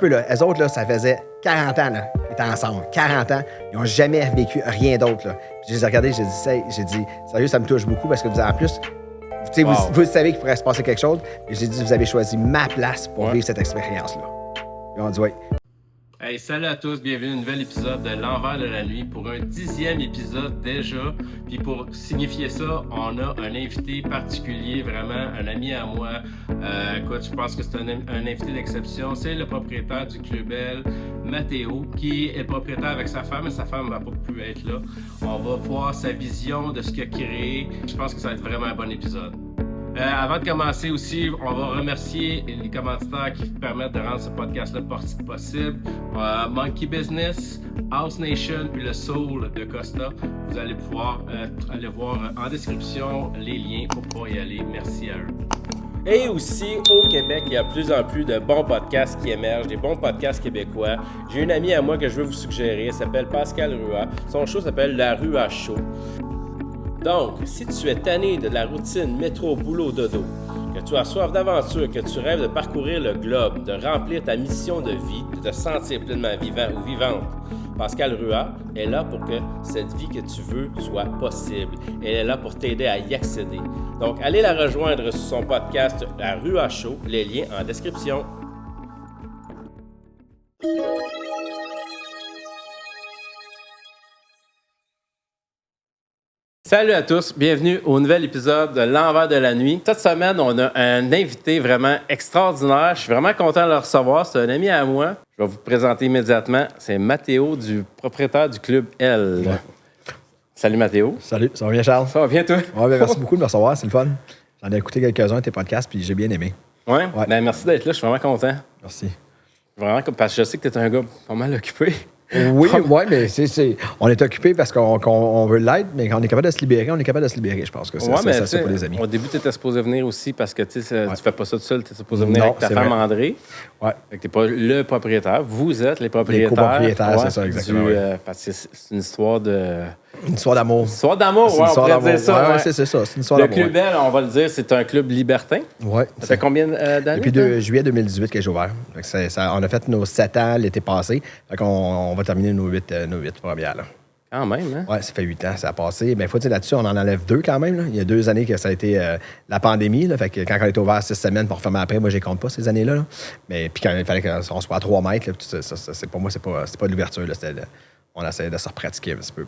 Eux autres, là, ça faisait 40 ans là, qu'ils étaient ensemble. 40 ans. Ils n'ont jamais vécu rien d'autre. Là. Puis je les ai regardés, j'ai dit, sérieux, ça me touche beaucoup parce que vous, en plus, vous savez qu'il pourrait se passer quelque chose. Et j'ai dit, vous avez choisi ma place pour vivre cette expérience-là. Ils ont dit oui. Hey, salut à tous, bienvenue à un nouvel épisode de L'Envers de la Nuit pour un 10e épisode déjà. Puis pour signifier ça, on a un invité particulier, vraiment un ami à moi. Écoute, je pense que c'est un invité d'exception. C'est le propriétaire du Club L, Mathéo, qui est propriétaire avec sa femme, mais sa femme ne va pas pu être là. On va voir sa vision de ce qu'il a créé. Je pense que ça va être vraiment un bon épisode. Avant de commencer aussi, on va remercier les commanditaires qui permettent de rendre ce podcast-là possible. Monkey Business, House Nation, puis le Soul de Costa. Vous allez pouvoir aller voir en description les liens pour pouvoir y aller. Merci à eux. Et aussi, au Québec, il y a de plus en plus de bons podcasts qui émergent, des bons podcasts québécois. J'ai une amie à moi que je veux vous suggérer, elle s'appelle Pascal Rua. Son show s'appelle La Rua Show. Donc, si tu es tanné de la routine métro, boulot, dodo, que tu as soif d'aventure, que tu rêves de parcourir le globe, de remplir ta mission de vie, de te sentir pleinement vivant ou vivante, Pascal Rua est là pour que cette vie que tu veux soit possible. Elle est là pour t'aider à y accéder. Donc, allez la rejoindre sur son podcast La Rua Show, les liens en description. Salut à tous, bienvenue au nouvel épisode de L'Envers de la Nuit. Cette semaine, on a un invité vraiment extraordinaire. Je suis vraiment content de le recevoir. C'est un ami à moi. Je vais vous présenter immédiatement. C'est Mathéo, propriétaire du Club L. Ouais. Salut Mathéo. Salut, ça va bien Charles? Ça va bien toi? Oui, merci beaucoup de me recevoir, c'est le fun. J'en ai écouté quelques-uns tes podcasts puis j'ai bien aimé. Ouais. Ben, merci d'être là, je suis vraiment content. Merci. Vraiment, parce que je sais que tu es un gars pas mal occupé. Oui, mais on est occupé parce qu'on veut l'être, mais quand on est capable de se libérer, je pense que c'est pour les amis. Au début, tu étais supposé venir aussi parce que tu fais pas ça tout seul, tu es supposé venir avec ta femme André. Ouais. Tu n'es pas le propriétaire, vous êtes les propriétaires. Les copropriétaires, c'est ça, exactement. Parce que c'est une histoire de... Une histoire d'amour. Une histoire d'amour, on pourrait dire ça. Ouais, c'est ça, c'est une histoire d'amour. Le Club L, on va le dire, c'est un club libertin. Oui. Ça fait combien d'années? Depuis juillet 2018 que j'ai ouvert. On a fait nos 7 ans l'été passé. Fait qu'on on va terminer nos 8 premières. Là. Quand même, hein? Oui, ça fait 8 ans, ça a passé. Mais il faut dire là-dessus, on en enlève 2 quand même. Là. Il y a 2 années que ça a été la pandémie. Là. Fait que quand on est ouvert 6 semaines pour refermer après, moi, je ne compte pas ces années-là. Là. Mais puis quand il fallait qu'on soit à 3 mètres, là, pour moi, c'est pas de l'ouverture. Là. On essaie de se repratiquer un petit peu.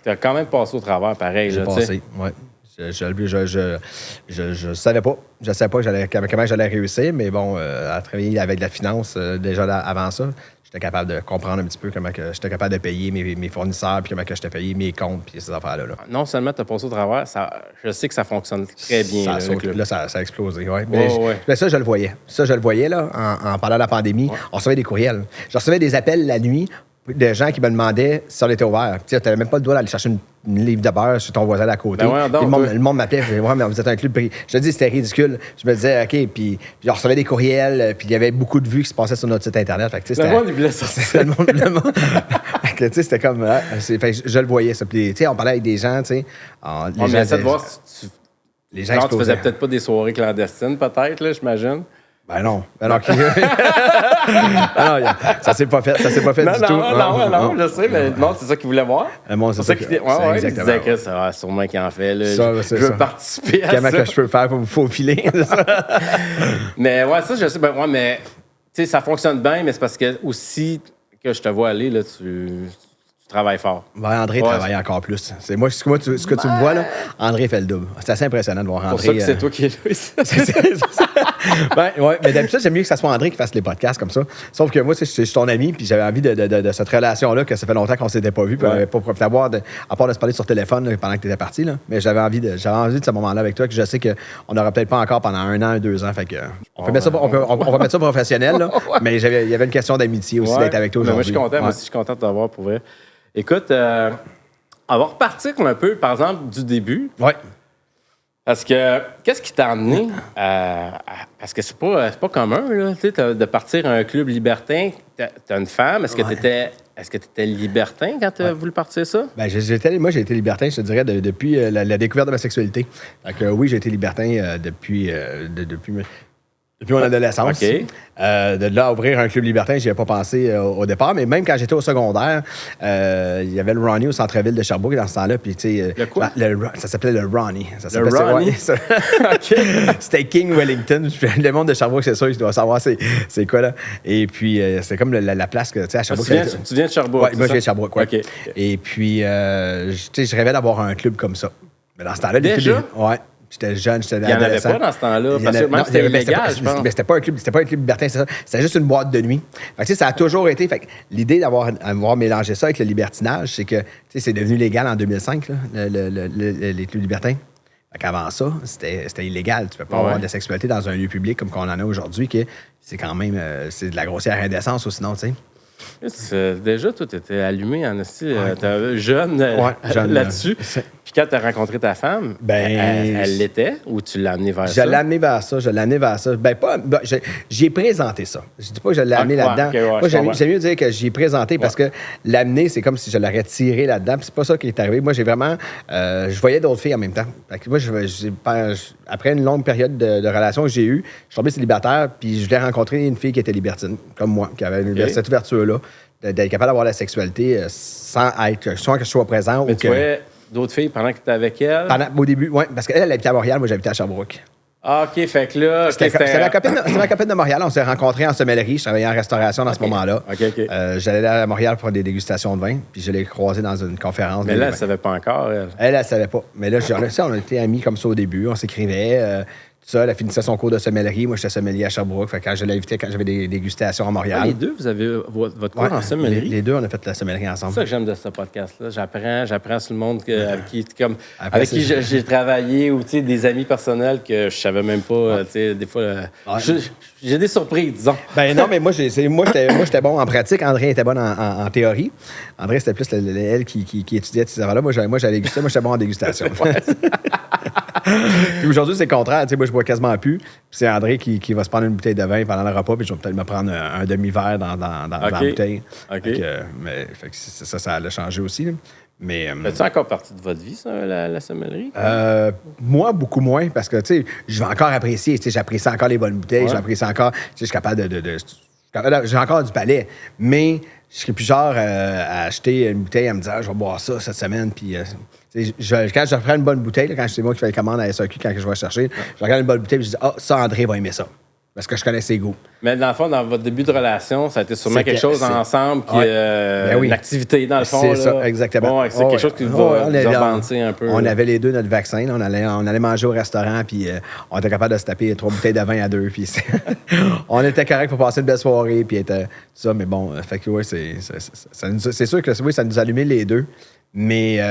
Tu as quand même passé au travers, pareil. J'ai passé, oui. Je savais pas. Je savais pas comment j'allais réussir, mais bon, à travailler avec la finance déjà avant ça, j'étais capable de comprendre un petit peu comment que j'étais capable de payer mes fournisseurs, puis comment que j'étais payé mes comptes, puis ces affaires-là. Non seulement tu as passé au travers, je sais que ça fonctionne très bien. Ça a explosé, oui. Mais ça, je le voyais. Ça, je le voyais là, en parlant de la pandémie. Ouais. On recevait des courriels. Je recevais des appels la nuit de gens qui me demandaient si on était ouvert. Tu n'avais même pas le droit d'aller chercher une livre de beurre chez ton voisin d'à côté. Le monde m'appelait, je disais, ouais, mais vous êtes un club privé. Je te dis, c'était ridicule. Je me disais, OK, puis je recevais des courriels, puis il y avait beaucoup de vues qui se passaient sur notre site Internet. Fait que, le monde, il voulait sortir. Le monde. Fait que, c'était comme. Je le voyais, ça. Puis, on parlait avec des gens, tu sais. Les gens essaient de voir si les gens tu faisais peut-être pas des soirées clandestines, peut-être, là, j'imagine. Ben non. Non, ça s'est pas fait du tout. Non, je sais, mais le monde, c'est ça qu'ils voulaient voir. Le monde, c'est ça qu'ils disaient que ça, sûrement qu'il en fait. Là, je veux participer à ça. Comment que je peux faire pour me faufiler? Mais ouais, ça, je sais. Ben, ouais, mais tu sais, ça fonctionne bien, mais c'est parce que aussi que je te vois aller, là, tu travailles fort. Ben, André travaille encore plus. Ce que tu me vois, là, André fait le double. C'est assez impressionnant de voir André. C'est pour ça que c'est toi qui es là. Oui, mais d'habitude, j'aime mieux que ce soit André qui fasse les podcasts comme ça. Sauf que moi, je suis ton ami, puis j'avais envie de cette relation-là, que ça fait longtemps qu'on ne s'était pas vu, puis pas profité d'avoir, à part de se parler sur téléphone là, pendant que tu étais parti. Là. Mais j'avais envie de ce moment-là avec toi, que je sais qu'on n'aura peut-être pas encore pendant 1 an, 2 ans. Fait que, on va mettre ça professionnel, là, mais il y avait une question d'amitié aussi d'être avec toi aujourd'hui. Moi, je suis content. Moi aussi, je suis content de t'avoir pour vrai. Écoute, on va repartir un peu, par exemple, du début. Oui. Parce que, qu'est-ce qui t'a amené parce que c'est pas commun, là, de partir à un club libertin. T'as une femme. Est-ce que tu étais libertin quand tu as voulu partir ça? Ben, moi, j'ai été libertin, je te dirais, depuis la découverte de ma sexualité. Donc, oui, j'ai été libertin depuis Depuis mon adolescence. OK. De là à ouvrir un club libertin, j'y avais pas pensé au départ. Mais même quand j'étais au secondaire, il y avait le Ronnie au centre-ville de Sherbrooke dans ce temps-là. Puis, tu sais, Le quoi? ça s'appelait le Ronnie. Le Ronnie? C'était King Wellington. Le monde de Sherbrooke, c'est sûr, je dois savoir c'est quoi, là. Et puis, c'est comme la place que, tu sais, à Sherbrooke. Tu viens de Sherbrooke? Oui, moi, je viens de Sherbrooke, oui. OK. Et puis, tu sais, je rêvais d'avoir un club comme ça. Mais dans ce temps-là, déjà? Ouais. J'étais jeune, j'étais Il n'y en avait pas dans ce temps-là, parce que même c'était illégal, je pense. Mais c'était pas un club libertin, c'est ça. C'était juste une boîte de nuit. Fait que, ça a toujours été... Fait que l'idée d'avoir mélangé ça avec le libertinage, c'est que c'est devenu légal en 2005, là, les clubs libertins. Fait qu'avant ça, c'était illégal. Tu peux pas avoir de sexualité dans un lieu public comme qu'on en a aujourd'hui, que c'est quand même... c'est de la grossière indécence ou sinon, tu sais. Déjà, toi, tu étais allumé en jeune là-dessus. Puis quand tu as rencontré ta femme, elle l'était ou tu l'as amenée vers ça? Je l'ai amenée vers ça. J'y ai présenté ça. Je dis pas que je l'ai amené là-dedans. Moi, j'aime mieux dire que j'y ai présenté parce que l'amener, c'est comme si je l'aurais tiré là-dedans. Puis c'est pas ça qui est arrivé. Moi, j'ai vraiment... je voyais d'autres filles en même temps. Fait que moi, après une longue période de relation que j'ai eue, je suis tombé célibataire, puis je voulais rencontrer une fille qui était libertine, comme moi, qui avait cette ouverture-là, d'être capable d'avoir la sexualité sans que je sois présent. Mais tu voyais d'autres filles pendant que tu étais avec elle? Au début, oui, parce qu'elle habitait à Montréal, moi j'habitais à Sherbrooke. Ah, OK, fait que là... C'était ma copine de Montréal. On s'est rencontrés en sommellerie. Je travaillais en restauration dans ce moment-là. OK. J'allais à Montréal pour des dégustations de vin, puis je l'ai croisée dans une conférence. Mais là, elle ne savait pas encore, elle. Elle savait pas. Mais là, on a été amis comme ça au début. On s'écrivait. Ça, elle finissait son cours de sommellerie. Moi, j'étais sommelier à Sherbrooke. Fait que quand je l'ai invité, quand j'avais des dégustations à Montréal. Les deux, vous avez votre cours en sommellerie? Les deux, on a fait la sommellerie ensemble. C'est ça que j'aime de ce podcast-là. J'apprends sur le monde avec qui j'ai travaillé ou des amis personnels que je savais même pas. Des fois, j'ai des surprises, disons. Ben non, mais moi, j'étais bon en pratique. André était bonne en théorie. André, c'était plus elle qui étudiait ces affaires-là. Moi, j'allais déguster. Moi, j'étais bon en dégustation. Puis aujourd'hui, c'est le contraire. Moi, je bois quasiment plus. Puis c'est André qui va se prendre une bouteille de vin pendant le repas, puis je vais peut-être me prendre un demi-verre dans la bouteille. OK. Fait que ça a changé aussi. Là. Mais, fais-tu encore partie de votre vie, ça, la sommellerie? Moi, beaucoup moins, parce que, je vais encore apprécier. J'apprécie encore les bonnes bouteilles, j'apprécie encore... Je suis capable j'ai encore du palais, mais je serais plus genre à acheter une bouteille, à me dire, je vais boire ça cette semaine, puis... quand je reprends une bonne bouteille, quand c'est moi qui fais les commandes à SAQ, quand je vais chercher, je regarde une bonne bouteille et je dis, ça, André va aimer ça. Parce que je connais ses goûts. Mais dans le fond, dans votre début de relation, ça a été sûrement quelque chose ensemble, une activité, dans le fond. C'est ça, exactement. Bon, c'est quelque chose qui vous a banté un peu. On avait les deux notre vaccin. Là, on allait manger au restaurant, puis on était capable de se taper 3 bouteilles de vin à 2. Puis on était correct pour passer une belle soirée, puis tout ça. Mais bon, fait que c'est sûr que oui, ça nous allumait les deux. Mais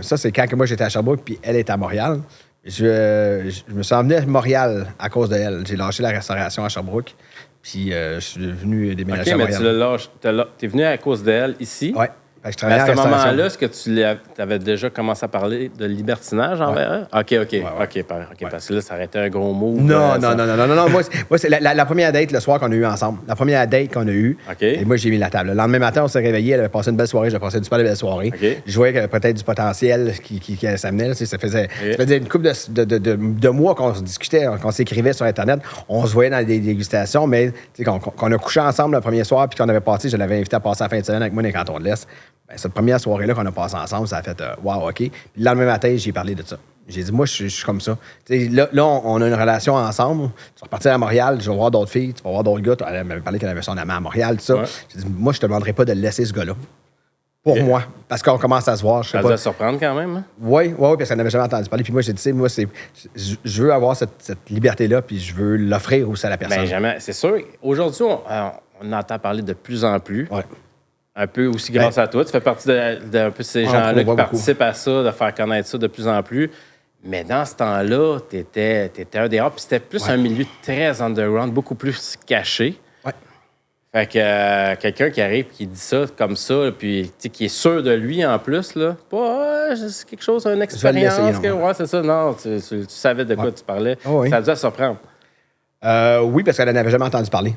ça, c'est quand que moi, j'étais à Sherbrooke, puis elle était à Montréal. Je me suis emmené à Montréal à cause d'elle. J'ai lâché la restauration à Sherbrooke, puis je suis venu déménager à Montréal. Mais tu es venu à cause d'elle ici? Oui. À ce moment-là, est-ce que tu avais déjà commencé à parler de libertinage envers elle? OK. Parce que là, ça aurait été un gros mot. Non. Moi, c'est la première date le soir qu'on a eu ensemble. La première date qu'on a eue. Et moi, j'ai mis la table. Le lendemain matin, on s'est réveillés. Elle avait passé une belle soirée. J'ai passé une super belle soirée. Je voyais qu'il y avait peut-être du potentiel qui s'amenait. Ça faisait une couple de mois qu'on se discutait, qu'on s'écrivait sur Internet. On se voyait dans des dégustations, mais qu'on a couché ensemble le premier soir, puis qu'on avait passé, je l'avais invité à passer la fin de semaine avec moi dans les cantons de l'Est. Ben, cette première soirée-là qu'on a passée ensemble, ça a fait wow, OK. Puis le lendemain matin, j'ai parlé de ça. J'ai dit, moi, je suis comme ça. Là, on a une relation ensemble. Tu vas repartir à Montréal, je vais voir d'autres filles, tu vas voir d'autres gars. Elle m'avait parlé qu'elle avait son amant à Montréal, tout ça. J'ai dit, moi, je te demanderai pas de laisser ce gars-là. Pour moi. Parce qu'on commence à se voir. Ça doit surprendre quand même. Hein? Oui, parce qu'elle n'avait jamais entendu parler. Puis moi, j'ai dit, moi, je veux avoir cette liberté-là, puis je veux l'offrir aussi à la personne. Ben, jamais. C'est sûr. Aujourd'hui, on entend parler de plus en plus. Ouais. Un peu aussi grâce à toi. Tu fais partie d'un peu ces gens-là qui participent à ça, de faire connaître ça de plus en plus. Mais dans ce temps-là, tu étais un des rares. Puis c'était plus un milieu très underground, beaucoup plus caché. Ouais. Fait que quelqu'un qui arrive et qui dit ça comme ça, puis qui est sûr de lui en plus, là, c'est quelque chose, une expérience. C'est ça. Non, tu savais de quoi tu parlais. Ça a dû la surprendre. Oui, parce qu'elle n'avait jamais entendu parler.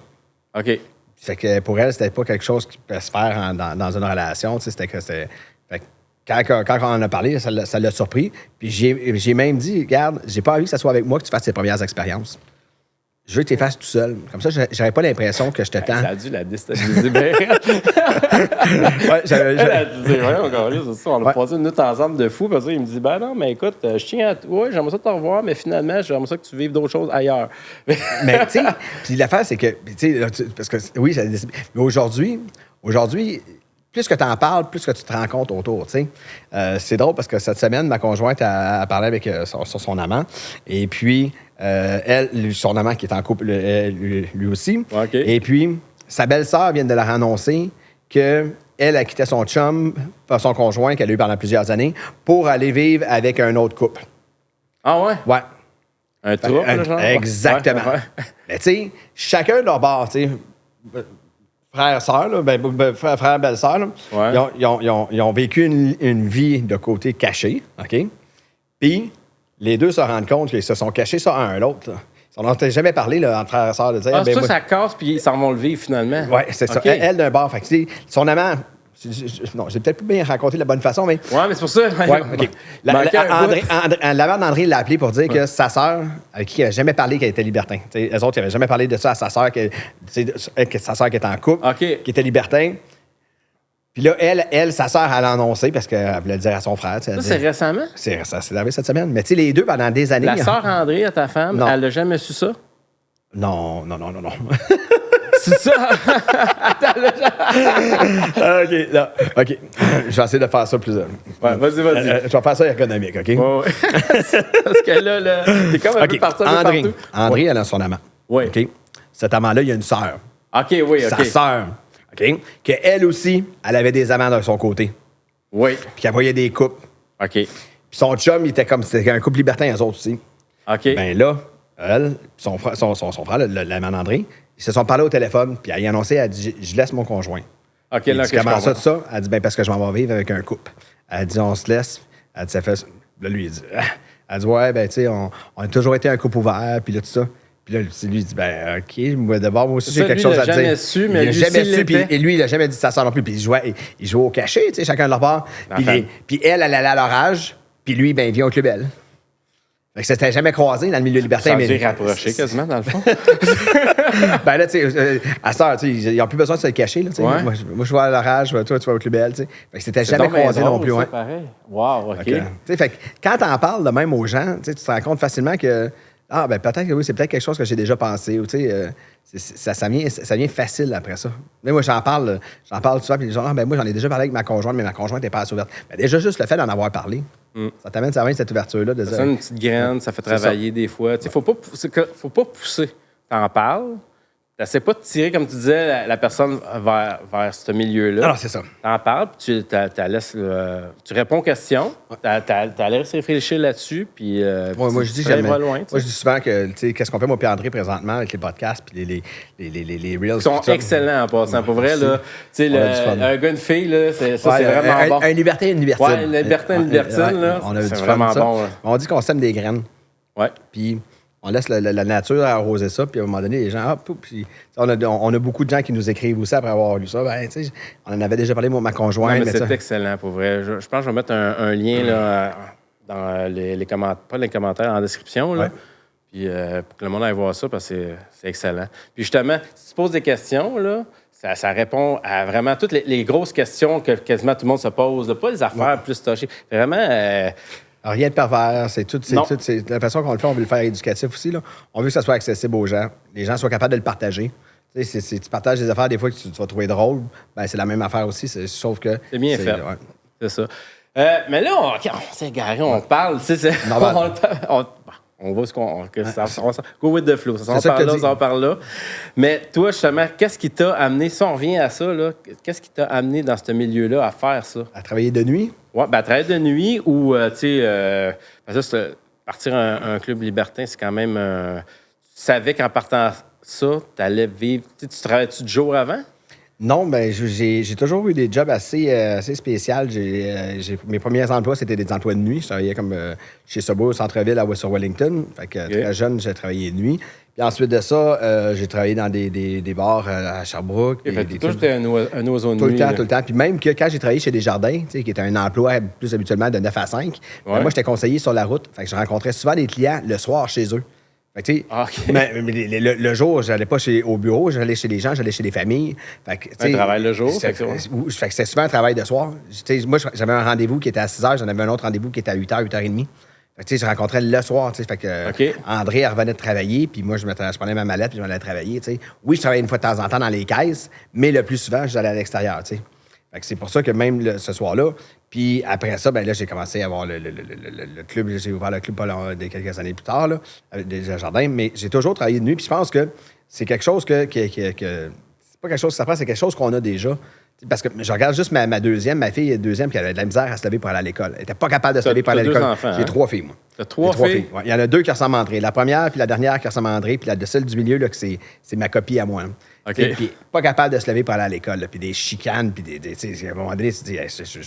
OK. Fait que pour elle, c'était pas quelque chose qui pouvait se faire dans une relation. Quand on en a parlé, ça l'a surpris. Puis j'ai même dit, regarde, j'ai pas envie que ça soit avec moi que tu fasses tes premières expériences. Je veux que tu les fasses tout seul. Comme ça, j'aurais pas l'impression que je te tends. Ça a dû la déstabiliser bien. Ouais, Elle a dit, encore là, c'est ça. On a passé une nuit ensemble de fou. Parce qu'il me dit, ben non, mais écoute, je tiens à toi, j'aimerais ça te revoir, mais finalement, j'aimerais ça que tu vives d'autres choses ailleurs. Mais tu sais, puis l'affaire, c'est que, tu sais, parce que oui, mais aujourd'hui, plus que tu en parles, plus que tu te rends compte autour, tu sais. C'est drôle parce que cette semaine, ma conjointe a parlé avec son amant. Et puis, son amant qui est en couple, lui aussi. Okay. Et puis, sa belle-sœur vient de leur annoncer qu'elle a quitté son chum, son conjoint qu'elle a eu pendant plusieurs années, pour aller vivre avec un autre couple. Ah ouais? Ouais. Un trouble, genre? Exactement. Ouais. Mais tu sais, chacun de leur bord, tu sais, frère, sœur, frère, belle-sœur, Ouais. ils ont vécu une vie de côté caché, OK? Puis, les deux se rendent compte qu'ils se sont cachés ça un à l'autre. On n'en a jamais parlé là, entre frères et sœurs. De dire, Ça casse, puis ils s'en vont le vivre finalement. Oui, c'est ça. Elle d'un bord. Fait que, tu sais, son amant... Non, j'ai peut-être pas bien raconté de la bonne façon, mais... Ouais, mais c'est pour ça. Ouais, OK. L'amant d'André l'a appelé pour dire que sa sœur, avec qui il n'avait jamais parlé qu'elle était libertin. T'sais, eux autres, ils n'avaient jamais parlé de ça à sa sœur, que sa sœur qui était en couple, OK. qui était libertin. Puis là, elle, sa sœur, elle a annoncé parce qu'elle voulait le dire à son frère. Ça, c'est récemment? C'est arrivé cette semaine. Mais tu sais, les deux, pendant des années... La sœur André, à ta femme, Non. elle n'a jamais su ça? Non. C'est ça? OK, là. OK. Je vais essayer de faire ça plus... Ouais, vas-y. Je vais faire ça ergonomique, OK? Ouais. Parce que là, t'es comme un peu parti partout. André, elle a son amant. Oui. OK? Cet amant-là, il y a une sœur. OK, oui, OK. Sa sœur. OK? Qu'elle aussi, elle avait des amants de son côté. Oui. Puis qu'elle voyait des couples. OK. Puis son chum, il était comme... C'était un couple libertin, eux autres aussi. OK. Ben là, elle, son frère, l'amant d'André, ils se sont parlé au téléphone, puis elle a annoncé, elle a dit, je laisse mon conjoint. OK, Il là, dit, comment ça, tout ça? Elle dit, ben parce que je m'en vais vivre avec un couple. Elle dit, on se laisse. Elle dit, ça fait... Là, lui, il dit, elle dit, ouais, ben tu sais, on a toujours été un couple ouvert, puis là, tout ça. Puis là, lui, il dit, ben OK, moi, d'abord, moi aussi, j'ai quelque chose à dire. Il n'a jamais su, mais il lui, n'a jamais s'il su, puis l'était. lui, il n'a jamais dit ça à sa sœur non plus. Puis il jouait au cachet, tu sais, chacun de leur part. Puis elle allait à leur âge, puis lui, ben, il vient au Club Bell. Fait que ça s'était jamais croisé dans le milieu libertin. Ça a dû rapprocher quasiment, dans le fond. Ben là, tu sais, à cette heure, tu sais, ils n'ont plus besoin de se le cacher. Là, Ouais. moi, je vais à leur âge, toi, tu vas au Club Bell. Tu sais. Fait que c'était jamais croisé non plus. C'est Ouais. pareil. Wow, OK. Tu sais, fait que quand t'en parles de même aux gens, tu sais, tu te rends compte facilement que ben peut-être que oui, c'est peut-être quelque chose que j'ai déjà pensé. Ou, tu sais, ça vient facile après ça. Mais moi, j'en parle souvent, puis les gens, ben moi, j'en ai déjà parlé avec ma conjointe, mais ma conjointe n'est pas assez ouverte. Ben, déjà, juste le fait d'en avoir parlé, ça t'amène cette ouverture-là. De Ça donne une petite graine, ça fait travailler des fois. Il ne faut pas pousser. T'en parles. Tu n'essaies pas de tirer, comme tu disais, la personne vers ce milieu-là. Alors, c'est ça. T'en parles, puis tu réponds aux questions. Tu laisses réfléchir là-dessus, puis moi, je dis tu vas loin. Moi, je dis souvent que, tu sais, qu'est-ce qu'on fait, moi, puis André, présentement, avec les podcasts, puis les Reels. Ils sont excellents en passant. Pour vrai, là, tu sais, un gars, une fille, là, c'est vraiment bon. Un libertin, une libertine. Ouais, une libertin, une libertine, là. On a c'est du vraiment fun, bon. On dit qu'on sème des graines. Ouais. Puis on laisse la nature arroser ça, puis à un moment donné, les gens, puis on a beaucoup de gens qui nous écrivent aussi après avoir lu ça. Ben, tu sais, on en avait déjà parlé, moi, ma conjointe. Non, mais c'est excellent, pour vrai. Je pense que je vais mettre un lien là, dans les commentaires, pas les commentaires, en description, là. Ouais. Puis pour que le monde aille voir ça, parce que c'est excellent. Puis justement, si tu poses des questions, là, ça répond à vraiment toutes les grosses questions que quasiment tout le monde se pose. Là. Pas les affaires plus touchées. Vraiment... Rien de pervers, c'est la façon qu'on le fait, on veut le faire éducatif aussi. Là. On veut que ça soit accessible aux gens, les gens soient capables de le partager. Tu sais, si tu partages des affaires des fois que tu vas trouver drôle, ben c'est la même affaire aussi, sauf que... C'est bien fait, ouais. C'est ça. Mais là, on s'est égaré, on parle, tu sais, on va ce qu'on... Go with the flow, ça s'en parle là. Mais toi, justement, qu'est-ce qui t'a amené, si on revient à ça, là, qu'est-ce qui t'a amené dans ce milieu-là à faire ça? À travailler de nuit? Oui, bien, travailler de nuit ou, tu sais, parce que partir un club libertin, c'est quand même... tu savais qu'en partant ça, tu allais vivre... Tu travaillais-tu de jour avant? Non, ben j'ai toujours eu des jobs assez spéciaux. Mes premiers emplois, c'était des emplois de nuit. Je travaillais comme chez Subway au centre-ville à West Wellington. Fait que très jeune, j'ai travaillé de nuit. Puis ensuite de ça, j'ai travaillé dans des bars à Sherbrooke. Toi, j'étais un oiseau de nuit. Tout le temps. Puis même que quand j'ai travaillé chez Desjardins, qui était un emploi plus habituellement de 9 à 5, moi, j'étais conseiller sur la route. Fait que je rencontrais souvent des clients le soir chez eux. Fait que, mais le jour, j'allais pas au bureau, j'allais chez les gens, j'allais chez les familles. Fait que, un travail le jour. Fait que c'était souvent un travail de soir. Moi, j'avais un rendez-vous qui était à 6 h, j'en avais un autre rendez-vous qui était à 8 h, 8 h 30. Fait que, je rencontrais le soir. Fait que, André elle revenait de travailler, puis moi, je prenais ma mallette, puis je m'allais travailler. Oui, je travaillais une fois de temps en temps dans les caisses, mais le plus souvent, j'allais à l'extérieur. Fait que c'est pour ça que même ce soir-là, puis après ça, ben là, j'ai commencé à avoir le club. J'ai ouvert le club quelques années plus tard, là, avec des jardins, mais j'ai toujours travaillé de nuit, puis je pense que c'est quelque chose c'est pas quelque chose que ça prend, c'est quelque chose qu'on a déjà. Parce que je regarde juste ma deuxième, ma fille est deuxième, puis elle avait de la misère à se lever pour aller à l'école. Elle n'était pas capable de se lever pour aller à l'école. J'ai 3 filles, moi. T'as 3 filles? Ouais. Il y en a 2 qui ressemblent à André. La première, puis la dernière qui ressemble à André, puis celle du milieu, là, c'est ma copie à moi. Puis pas capable de se lever pour aller à l'école, puis des chicanes, puis à un moment donné, tu te dis, je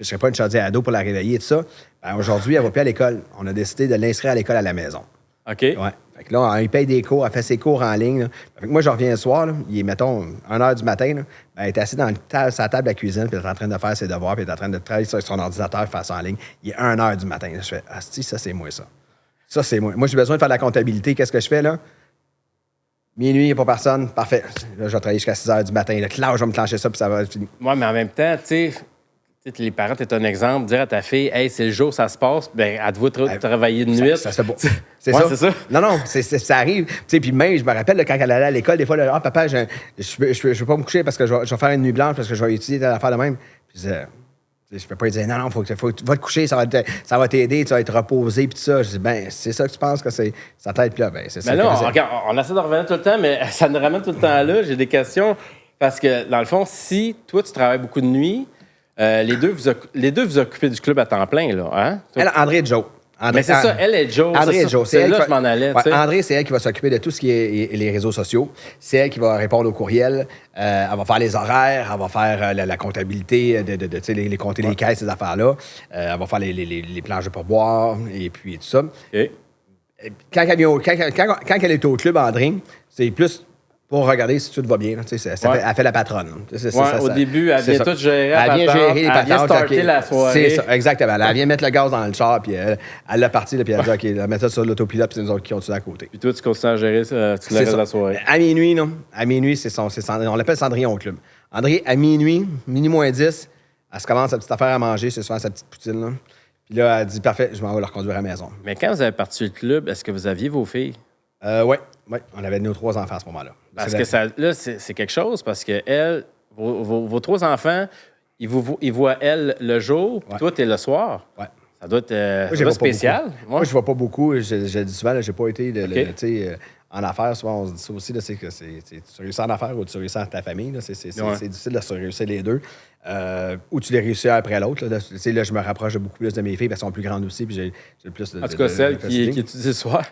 ne serais pas une chaudière à dos pour la réveiller et tout ça. Ben, aujourd'hui, elle ne va plus à l'école. On a décidé de l'inscrire à l'école à la maison. OK. Ouais. Fait que là, il paye des cours, elle fait ses cours en ligne. Fait que moi, je reviens le soir, là, il est, mettons, 1 h du matin. Là, ben, elle est assise dans sa table à la cuisine, puis elle est en train de faire ses devoirs, puis elle est en train de travailler sur son ordinateur, faire ça en ligne. Il est 1 h du matin. Là, je fais, ça, c'est moi, ça. Ça, c'est moi. Moi, j'ai besoin de faire de la comptabilité. Qu'est-ce que je fais, là? Minuit, il n'y a pas personne. Parfait. Là, je vais travailler jusqu'à 6 h du matin. Là, je vais me clencher ça, puis ça va finir. Oui, mais en même temps, tu sais, les parents, tu es un exemple, dire à ta fille, hey, c'est le jour, ça se passe, bien, elle doit travailler de nuit. Ça se fait pas. C'est ça. Non, ça arrive. Puis même, je me rappelle, là, quand elle allait à l'école, des fois, là, papa, je ne veux pas me coucher parce que je vais faire une nuit blanche, parce que je vais étudier l'affaire de même. Puis je peux pas lui dire, non, va te coucher, ça va t'aider, tu vas être reposé, puis tout ça. Je dis, ben, c'est ça que tu penses que c'est ça t'aide, puis là, ben, c'est ça. Mais là, on essaie de revenir tout le temps, mais ça nous ramène tout le temps là. J'ai des questions, parce que, dans le fond, si toi, tu travailles beaucoup de nuit, les deux vous occupez du club à temps plein, là, hein? Elle, André et Joe. Mais c'est ça, elle est Joe. André et Joe. C'est là que je m'en allais. Ouais, André, c'est elle qui va s'occuper de tout ce qui est les réseaux sociaux. C'est elle qui va répondre aux courriels. Elle va faire les horaires. Elle va faire la comptabilité, les compter les caisses, ces affaires-là. Elle va faire les planches de pourboire et puis tout ça. Okay. Quand elle est au club, André, c'est plus pour regarder si tout va bien. Elle fait la patronne. Au début, elle vient tout gérer. Elle vient gérer les patentes. Elle vient starter la soirée. C'est ça, exactement. Elle vient mettre le gaz dans le char, puis elle l'a parti, puis elle dit OK, elle met ça sur l'autopilote, puis c'est nous autres qui continuent à côté. Puis toi, tu continues à gérer tout le reste de la soirée. À minuit, non. À minuit, on l'appelle Cendrillon au club. André, à minuit moins 10, elle se commence sa petite affaire à manger, c'est souvent sa petite poutine. Là. Puis là, elle dit parfait, je m'en vais leur conduire à la maison. Mais quand vous avez parti le club, est-ce que vous aviez vos filles? Oui. On avait nos 3 enfants à ce moment-là. Parce que là, c'est quelque chose, parce que elle, vos 3 enfants, ils voient elle le jour, puis toi, t'es le soir. Oui. Ça doit être spécial. Moi, je ne vois pas beaucoup. Je dis souvent, je n'ai pas été en affaires. Souvent, on se dit ça aussi, c'est que tu réussis en affaires ou tu réussis en ta famille. C'est difficile de se réussir les deux. Ou tu les réussis après l'autre. Là, je me rapproche beaucoup plus de mes filles parce qu'elles sont plus grandes aussi. Puis j'ai le plus en tout cas, celle qui étudie le soir.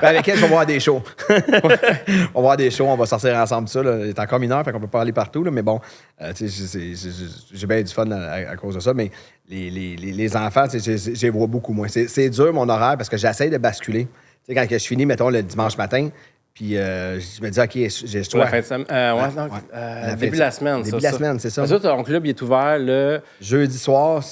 Avec elle, je vais voir des shows. On va voir des shows, on va sortir ensemble. Ça, là. Elle est encore mineure, fait qu'on peut pas aller partout. Là, mais bon, j'ai bien du fun à cause de ça. Mais les enfants, je les vois beaucoup moins. C'est dur, mon horaire, parce que j'essaie de basculer. Tu sais, quand je finis, mettons, le dimanche matin, puis je me dis, OK, j'ai pour la fin de semaine. Début de la semaine, Début de la semaine, c'est ça. Parce que ton club, il est ouvert le... Jeudi soir,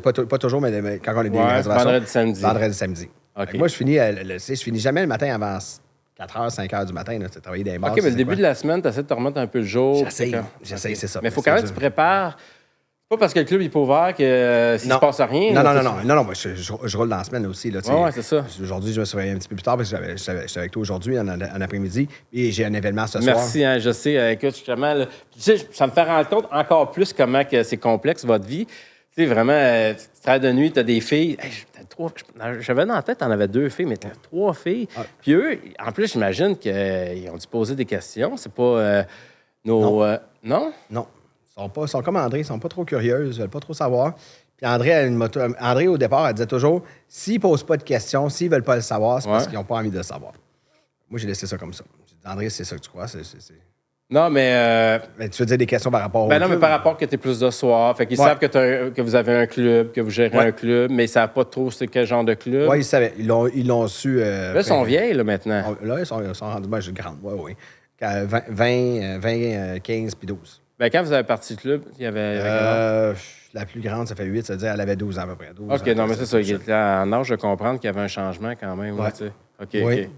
pas toujours, mais quand on est des réservations. Vendredi, samedi. Okay. Moi, je finis jamais le matin avant 4h, 5h du matin. Tu travailler des bars. OK, mais le début de la semaine, tu essaies de te remettre un peu le jour. J'essaie, c'est ça. Mais il faut quand même que tu prépares... Pas parce que le club n'est pas ouvert que s'il ne se passe rien. Non, moi, je roule dans la semaine aussi. Oui, c'est ça. Aujourd'hui, je me suis réveillé un petit peu plus tard parce que j'étais avec toi aujourd'hui en après-midi et j'ai un événement ce soir. Merci, je sais. Écoute, justement, tu sais, ça me fait rendre compte encore plus comment que c'est complexe, votre vie. Tu sais, vraiment, tu travailles de nuit, tu as des filles. J'avais dans la tête, tu en avais 2 filles, mais tu as 3 filles. Ah. Puis eux, en plus, j'imagine qu'ils ont dû poser des questions. C'est pas nos... Non? Non. Ils sont comme André, ils sont pas trop curieuses, ils veulent pas trop savoir. Puis André, au départ, elle disait toujours, s'ils ne posent pas de questions, s'ils veulent pas le savoir, c'est parce qu'ils n'ont pas envie de le savoir. Moi, j'ai laissé ça comme ça. J'ai dit, André, c'est ça que tu crois? Non, mais... Mais tu veux dire des questions par rapport au club? Non, mais par rapport que tu es plus de soir. Fait qu'ils savent que vous avez un club, que vous gérez un club, mais ils ne savent pas trop c'est quel genre de club. Oui, ils savaient. Ils l'ont su... là, ils sont vieilles, là, maintenant. Là, ils sont rendus... Moi, j'ai grande. Oui. 20, 15 puis 12. Bien, quand vous avez parti le club, il y avait... la plus grande, ça fait 8, ça veut dire qu'elle avait 12 ans à peu près. 12 OK, ans, non, mais c'est ça. Il était en âge de comprendre qu'il y avait un changement quand même. Ouais. OK, oui. OK.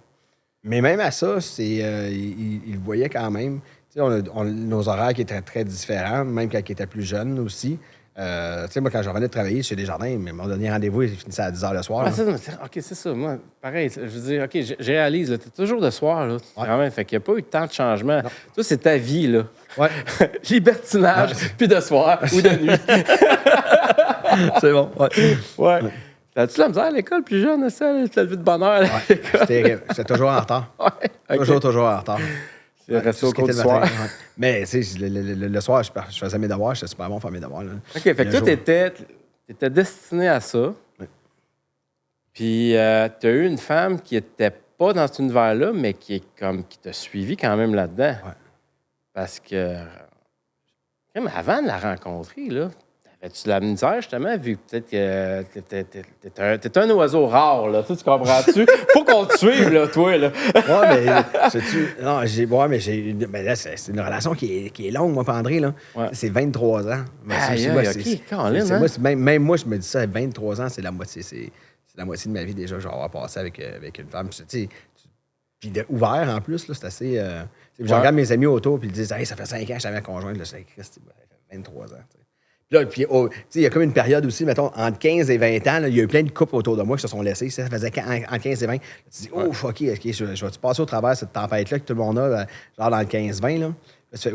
Mais même à ça, il le voyait quand même. Nos horaires qui étaient très différents, même quand il était plus jeune aussi. Moi, quand je revenais de travailler chez Desjardins, mon dernier rendez-vous, il finissait à 10 h le soir. OK, c'est ça. Moi, pareil, je veux dire, OK, je réalise, tu es toujours de soir, là, quand même. Fait qu'il n'y a pas eu tant de changements. Toi, c'est ta vie, là. Ouais. Libertinage, puis de soir ou de nuit. C'est bon, ouais. T'as-tu la misère à l'école plus jeune, ça? Tu t'as levé de bonne heure à l'école? J'étais toujours en retard. Okay. Toujours en retard. C'est resté au cours du soir. Mais, tu sais, le soir, je faisais mes devoirs. J'étais super bon à faire mes devoirs. Là. OK, fait que toi, t'étais destiné à ça. Oui. Puis, t'as eu une femme qui était pas dans cet univers-là, mais qui t'a suivi quand même là-dedans. Ouais. Parce que, même avant de la rencontrer, là, avais-tu de la misère, justement, vu que peut-être que t'es un oiseau rare, là, tu comprends-tu? Faut qu'on te suive, là, toi, là. Mais là, c'est une relation qui est longue, moi, André, là. Ouais. C'est 23 ans. Même moi, je me dis ça, 23 ans, c'est la moitié. C'est la moitié de ma vie, déjà, je vais avoir passé avec une femme. Puis ouvert, en plus, là, c'est assez... Je regarde mes amis autour, puis ils disent « Hey, ça fait 5 ans que j'avais un conjoint. » Là, c'est 23 ans, Là, puis, il y a comme une période aussi, mettons, entre 15 et 20 ans, là, il y a eu plein de couples autour de moi qui se sont laissés. Ça faisait entre 15 et 20. Tu te dis, OK, je vais-tu passer au travers de cette tempête-là que tout le monde a, genre dans le 15-20, là? Tu fais,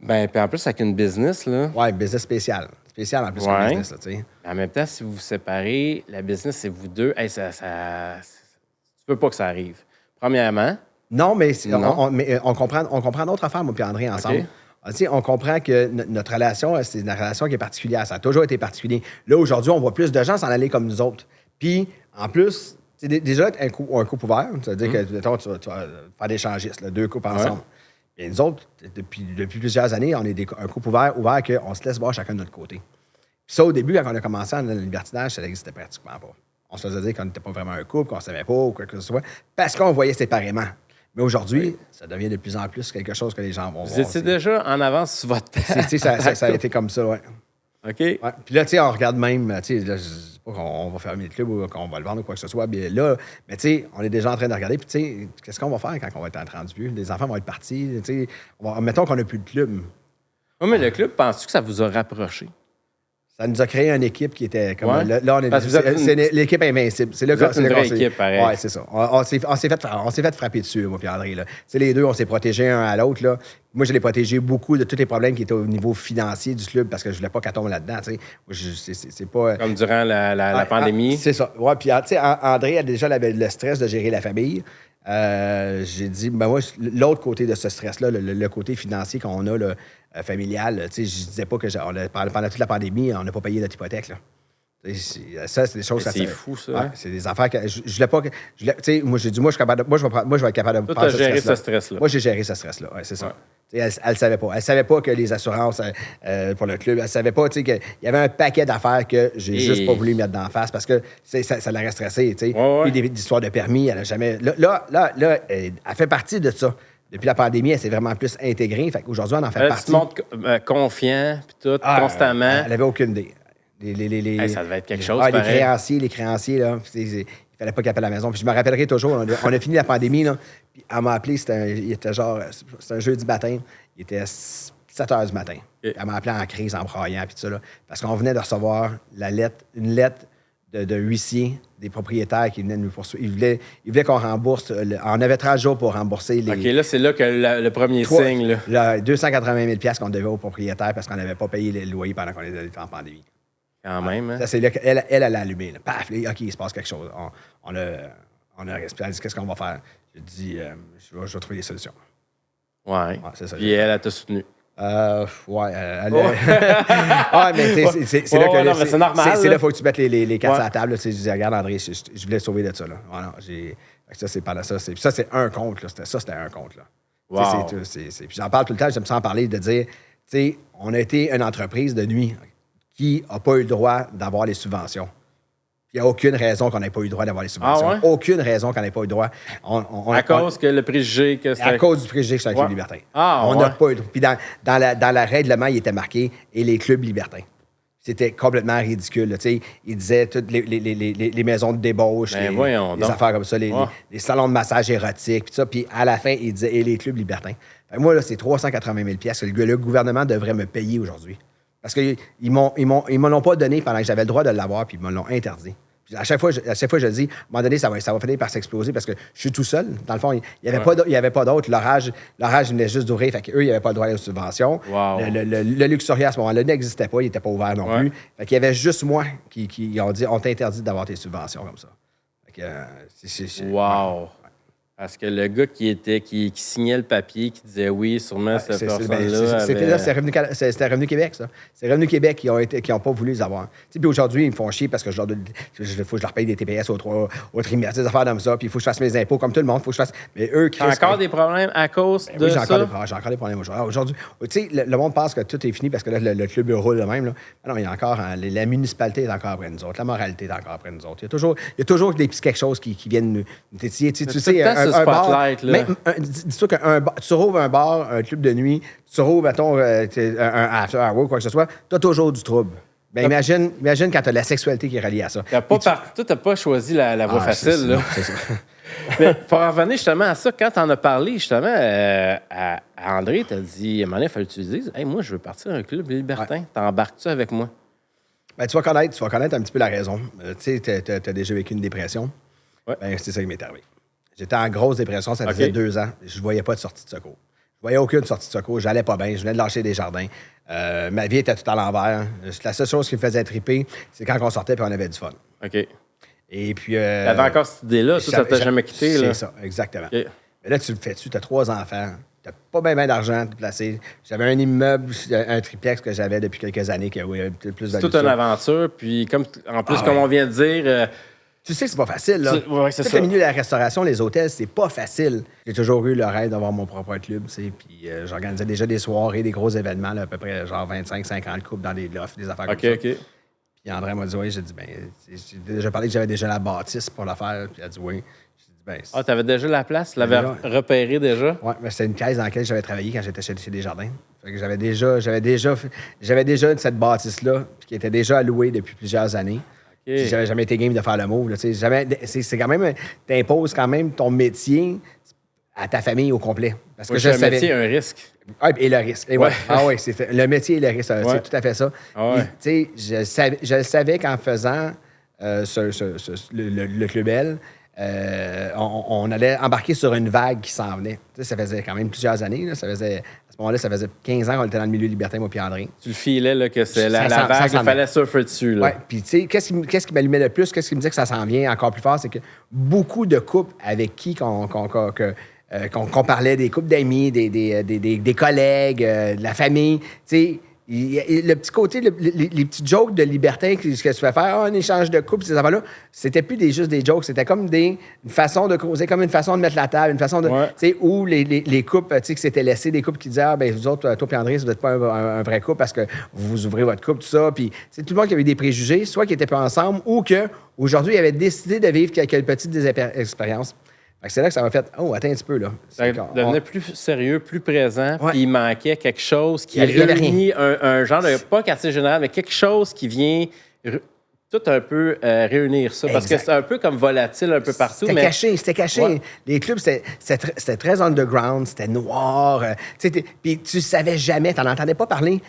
Ben, puis en plus, avec une business, là. Ouais, business spécial. Spécial en plus qu'un business, là, tu sais. En même temps, si vous vous séparez, la business, c'est vous deux. Hey, tu veux pas que ça arrive. Premièrement. Non, mais on comprend d'autres affaires, moi et André, ensemble. Okay. On comprend que notre relation, c'est une relation qui est particulière. Ça a toujours été particulier. Là, aujourd'hui, on voit plus de gens s'en aller comme nous autres. Puis, en plus, déjà, un couple ouvert, c'est-à-dire que mettons, tu vas faire des échangistes, 2 couples ensemble. Et nous autres, depuis plusieurs années, on est un couple ouvert qu'on se laisse voir chacun de notre côté. Puis ça, au début, quand on a commencé dans le libertinage, ça n'existait pratiquement pas. On se faisait dire qu'on n'était pas vraiment un couple, qu'on ne s'aimait pas ou quoi que ce soit, parce qu'on voyait séparément. Mais aujourd'hui, ça devient de plus en plus quelque chose que les gens vont voir. Vous étiez déjà en avance sur votre temps. Ça a été comme ça, oui. OK. Ouais. Puis là, tu sais, on regarde même, tu sais, je dis pas qu'on va fermer le club ou qu'on va le vendre ou quoi que ce soit. Mais là, tu sais, on est déjà en train de regarder. Puis, tu sais, qu'est-ce qu'on va faire quand on va être en train de vue? Les enfants vont être partis. Tu sais, mettons qu'on n'a plus de club. Oui, mais le club, penses-tu que ça vous a rapproché? Ça nous a créé une équipe qui était comme... Ouais. Là, on est l'équipe invincible. C'est une vraie équipe, pareil. Oui, c'est ça. On s'est fait frapper dessus, moi et André. Là. Les deux, on s'est protégés un à l'autre. Là. Moi, je l'ai protégé beaucoup de tous les problèmes qui étaient au niveau financier du club parce que je voulais pas qu'elle tombe là-dedans. C'est pas... Comme durant la pandémie. C'est ça. Oui, puis André a déjà le stress de gérer la famille. J'ai dit, ben moi, l'autre côté de ce stress-là, le côté financier qu'on a, là, familial, je disais pas que pendant toute la pandémie, on n'a pas payé notre hypothèque. Là. Ça, c'est des choses... C'est fou, ça. Ouais, c'est des affaires que... Je voulais pas... Moi, j'ai dit, moi, je suis capable moi, je vais être capable de passer ce stress-là. Moi, j'ai géré ce stress-là, ouais, c'est ça. Ouais. Elle ne savait pas. Elle ne savait pas que les assurances pour le club, elle ne savait pas qu'il y avait un paquet d'affaires que j'ai juste pas voulu mettre d'en face parce que ça l'aurait stressé. Puis des histoires de permis, elle n'a jamais... Là, elle fait partie de ça. Depuis la pandémie, elle s'est vraiment plus intégrée. Fait qu'aujourd'hui, on en fait partie. Tu te montres confiant, puis tout, constamment. Elle n'avait aucune idée. Ça devait être quelque chose, les créanciers, là, il fallait pas qu'elle appelle à la maison. Puis je me rappellerai toujours, on a fini la pandémie, là, puis elle m'a appelé, c'était un jeudi matin, il était 7 h du matin. Elle m'a appelé en crise, en braillant, puis tout ça, là, parce qu'on venait de recevoir une lettre de huissier des propriétaires qui venaient de nous poursuivre. Ils voulaient qu'on rembourse. On avait 30 jours pour rembourser les... OK, là, c'est là que le premier signe. Là. 280 000 qu'on devait aux propriétaires parce qu'on n'avait pas payé le loyer pendant qu'on était en pandémie. Quand même, hein? Ça, c'est là qu'elle, elle a allumé. Là. Paf, OK, il se passe quelque chose. On a respiré. Elle a dit, qu'est-ce qu'on va faire? J'ai dit, je vais trouver des solutions. Ouais. C'est ça. Puis elle t'a soutenu. Ouais, mais c'est là que... c'est normal. C'est là qu'il faut que tu mettes les cartes à la table. Je dis, regarde, André, je voulais sauver de ça. Là. Voilà, ça, c'est pendant ça. Ça, c'est un compte. Là. C'était un compte. Là. Wow. Puis j'en parle tout le temps. J'aime ça en parler, de dire, on a été une entreprise de nuit qui n'a pas eu le droit d'avoir les subventions. Il n'y a aucune raison qu'on n'ait pas eu le droit d'avoir les subventions. Ah ouais? Aucune raison qu'on n'ait pas eu le droit. À cause que le préjugé que c'est... À cause du préjugé que c'est un club libertin. On n'a pas eu le droit. Puis dans la règlement, il était marqué « et les clubs libertins ». C'était complètement ridicule. Là, il disait toutes les maisons de débauche, les affaires comme ça, les salons de massage érotique, puis ça. Puis à la fin, il disait, et les clubs libertins. Fait que moi, là, c'est 380 000 que le gouvernement devrait me payer aujourd'hui. Parce qu'ils ne m'en l'ont pas donné pendant que j'avais le droit de l'avoir, puis ils me l'ont interdit. Puis à chaque fois, je dis, à un moment donné, ça va finir par s'exploser parce que je suis tout seul. Dans le fond, il n'y avait pas d'autres. L'orage venait juste d'ouvrir. Fait qu'eux, ils n'avaient pas le droit aux subventions. Wow. Le Luxuria, à ce moment-là, n'existait pas. Il n'était pas ouvert non plus. Fait qu'il y avait juste moi qui ont dit, on t'interdit d'avoir tes subventions comme ça. Fait que, wow! Parce que le gars qui signait le papier, qui disait oui, sûrement cette personne-là. C'était Revenu Québec, ça. C'est Revenu Québec qui n'ont pas voulu les avoir. Puis aujourd'hui, ils me font chier parce que faut que je leur paye des TPS au trimestre, des affaires comme ça, puis il faut que je fasse mes impôts comme tout le monde. Il faut que je fasse. Mais eux, T'as encore des problèmes à cause de oui, ça? J'ai encore des problèmes aujourd'hui. Tu sais, le monde pense que tout est fini parce que là, le club roule de même. Là. Non, il y a encore. La municipalité est encore après nous autres. La moralité est encore après nous autres. Il y a toujours des petits quelque chose qui viennent nous tétiller. Tu sais, un bar, dis-toi que tu rouvres un bar, un club de nuit, tu rouvres, mettons, un after hour, quoi que ce soit, tu as toujours du trouble. Ben, imagine quand tu as la sexualité qui est reliée à ça. Toi, tu n'as pas choisi la voie facile. Là. C'est ça. Mais pour revenir justement à ça, quand tu en as parlé justement à André, tu as dit, à un moment donné, il fallait que tu dises, hey, moi, je veux partir un club libertin. T'embarques-tu avec moi? Ben, tu vas connaître un petit peu la raison. Tu sais, tu as déjà vécu une dépression. Ouais. Ben, c'est ça qui m'est arrivé. J'étais en grosse dépression, ça faisait 2 ans. Je ne voyais pas de sortie de secours. Je ne voyais aucune sortie de secours. J'allais pas bien. Je venais de lâcher Desjardins. Ma vie était tout à l'envers. La seule chose qui me faisait triper, c'est quand on sortait et on avait du fun. OK. Et puis. T'avais encore cette idée-là, tout ça t'a jamais quitté. C'est ça, exactement. Okay. Mais là, tu le fais-tu, tu as 3 enfants, tu n'as pas bien d'argent à te placer. J'avais un immeuble, un triplex que j'avais depuis quelques années qui avait plus de. C'est toute une aventure, puis comme on vient de dire. Tu sais que c'est pas facile, là. C'est ça. Le milieu de la restauration, les hôtels, c'est pas facile. J'ai toujours eu le rêve d'avoir mon propre club, tu sais, puis j'organisais déjà des soirées, des gros événements, là, à peu près genre 25-50 couples dans des lofts, des affaires comme ça. OK. Puis André m'a dit oui, j'ai dit, j'ai déjà parlé que j'avais déjà la bâtisse pour le faire, puis il a dit oui. J'ai dit, t'avais déjà la place? Tu l'avais repéré déjà? Oui, mais c'était une caisse dans laquelle j'avais travaillé quand j'étais chez Desjardins. Fait que j'avais déjà cette bâtisse-là, qui était déjà allouée depuis plusieurs années. Okay. J'avais jamais été game de faire le move. C'est quand même... T'imposes quand même ton métier à ta famille au complet. Parce que le métier a un risque. Ah, et le risque. Et ouais. Ah oui, le métier et le risque, c'est tout à fait ça. Ah ouais. Et, je le savais qu'en faisant le Club L, on allait embarquer sur une vague qui s'en venait. Tu sais, ça faisait quand même plusieurs années. Là. À ce moment-là, ça faisait 15 ans qu'on était dans le milieu libertin, moi et André. Tu le filais là, que c'est la vague, il fallait surfer dessus. Oui, puis tu sais, qu'est-ce qui m'allumait le plus, qu'est-ce qui me disait que ça s'en vient encore plus fort, c'est que beaucoup de couples avec qui qu'on parlait, des couples d'amis, des collègues, de la famille, tu sais, le petit côté, les petits jokes de libertin que tu fais faire, un échange de couple, ces affaires-là, c'était plus juste des jokes, c'était comme une façon de causer, comme une façon de mettre la table, une façon de. Tu sais, où les couples, tu sais, qui s'étaient laissés, des couples qui disaient, vous autres, toi et André, vous n'êtes pas un vrai couple parce que vous ouvrez votre couple, tout ça. Puis, c'est tout le monde qui avait des préjugés, soit qui n'étaient pas ensemble ou qu'aujourd'hui, ils avaient décidé de vivre quelques petites expériences. C'est là que ça m'a fait, attends un petit peu, là. Ça devenait plus sérieux, plus présent, puis il manquait quelque chose qui réunit un genre de, pas quartier général, mais quelque chose qui vient tout un peu réunir ça. Parce que c'est un peu comme volatile un peu partout. C'était caché. Ouais. Les clubs, c'était très underground, c'était noir. Puis tu savais jamais, t'en entendais pas parler.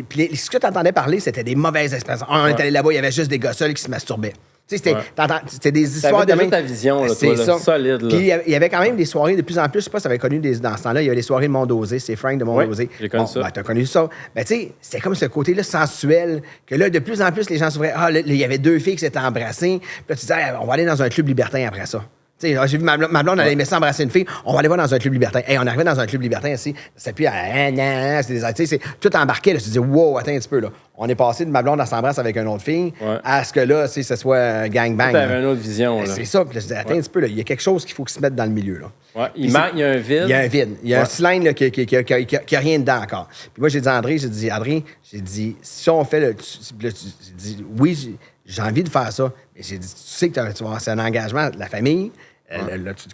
Puis ce que tu entendais parler, c'était des mauvaises expériences. On est allé là-bas, il y avait juste des gars seuls qui se masturbaient. C'était des histoires de même. Ta vision, là, toi, là, solide. Là. Puis il y avait quand même des soirées de plus en plus. Je sais pas si tu avais connu dans ce temps-là. Il y avait des soirées de Mondosé. C'est Frank de Mondosé. Oui, j'ai connu ça. Tu as connu ça. Ben, tu sais, c'était comme ce côté-là sensuel que là, de plus en plus, les gens s'ouvraient. Il y avait 2 filles qui s'étaient embrassées. Puis là, tu disais, on va aller dans un club libertin après ça. J'ai vu ma blonde, elle aimait ça embrasser une fille. On va aller voir dans un club libertin. On arrivait dans un club libertin ici. C'est plus c'est tout embarqué. Là, tu te dis, wow, attends un petit peu. Là. On est passé de ma blonde à s'embrasse avec une autre fille à ce que là, ce soit un gangbang. T'avais une autre vision. C'est ça. Puis là, je dis, attends un petit peu. Là. Il y a quelque chose qu'il faut qu'ils se mettent dans le milieu. Là. Ouais. Il y a un vide. Il y a un vide. Il y a un cylindre qui a rien dedans encore. Puis moi, j'ai dit à André, si on fait j'ai dit, oui, j'ai envie de faire ça. Mais j'ai dit, tu sais que c'est un engagement de la famille.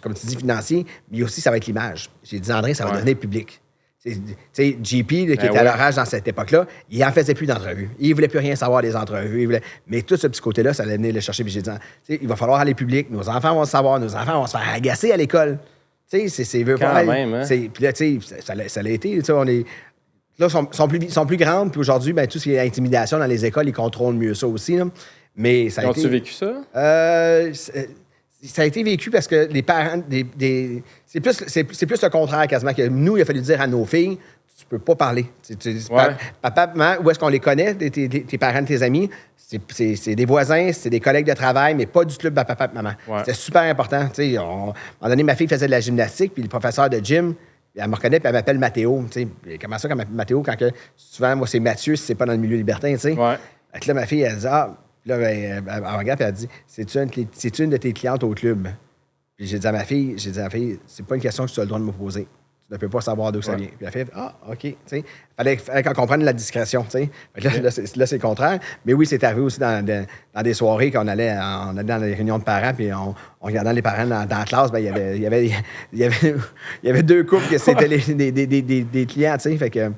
Comme tu dis, financier, mais aussi, ça va être l'image. J'ai dit, André, ça va devenir public. JP, qui était à l'orage dans cette époque-là, il n'en faisait plus d'entrevues. Il ne voulait plus rien savoir des entrevues. Mais tout ce petit côté-là, ça allait venir le chercher. Puis j'ai dit, il va falloir aller public. Nos enfants vont le savoir. Nos enfants vont se faire agacer à l'école. C'est veut pas. Même, hein? Puis là, ça l'a été. On est... Là, sont plus grandes. Puis aujourd'hui, ben, tout ce qui est intimidation dans les écoles, ils contrôlent mieux ça aussi. Là. Mais ça a été... As-tu vécu ça? Ça a été vécu parce que les parents... C'est plus le contraire quasiment. Que nous, il a fallu dire à nos filles, tu peux pas parler. Papa, maman, où est-ce qu'on les connaît, tes parents, tes amis? C'est des voisins, c'est des collègues de travail, mais pas du club de papa et maman. Ouais. C'était super important. À un moment donné, ma fille faisait de la gymnastique, puis le professeur de gym, elle me reconnaît, puis elle m'appelle Mathéo. Comment ça, quand Mathéo, quand souvent, moi, c'est Mathieu, si c'est pas dans le milieu libertin. Ouais. Fait que là, ma fille, elle dit, là, elle regarde, puis elle dit, c'est une de tes clientes au club? Puis j'ai dit à ma fille, c'est pas une question que tu as le droit de me poser. Tu ne peux pas savoir d'où ça vient. Puis elle fait, OK. Il fallait qu'on comprenne la discrétion. Là, c'est le contraire. Mais oui, c'est arrivé aussi dans des soirées qu'on allait dans les réunions de parents, puis on regardait les parents dans la classe, ben, il y avait deux couples que c'était des clients. Fait que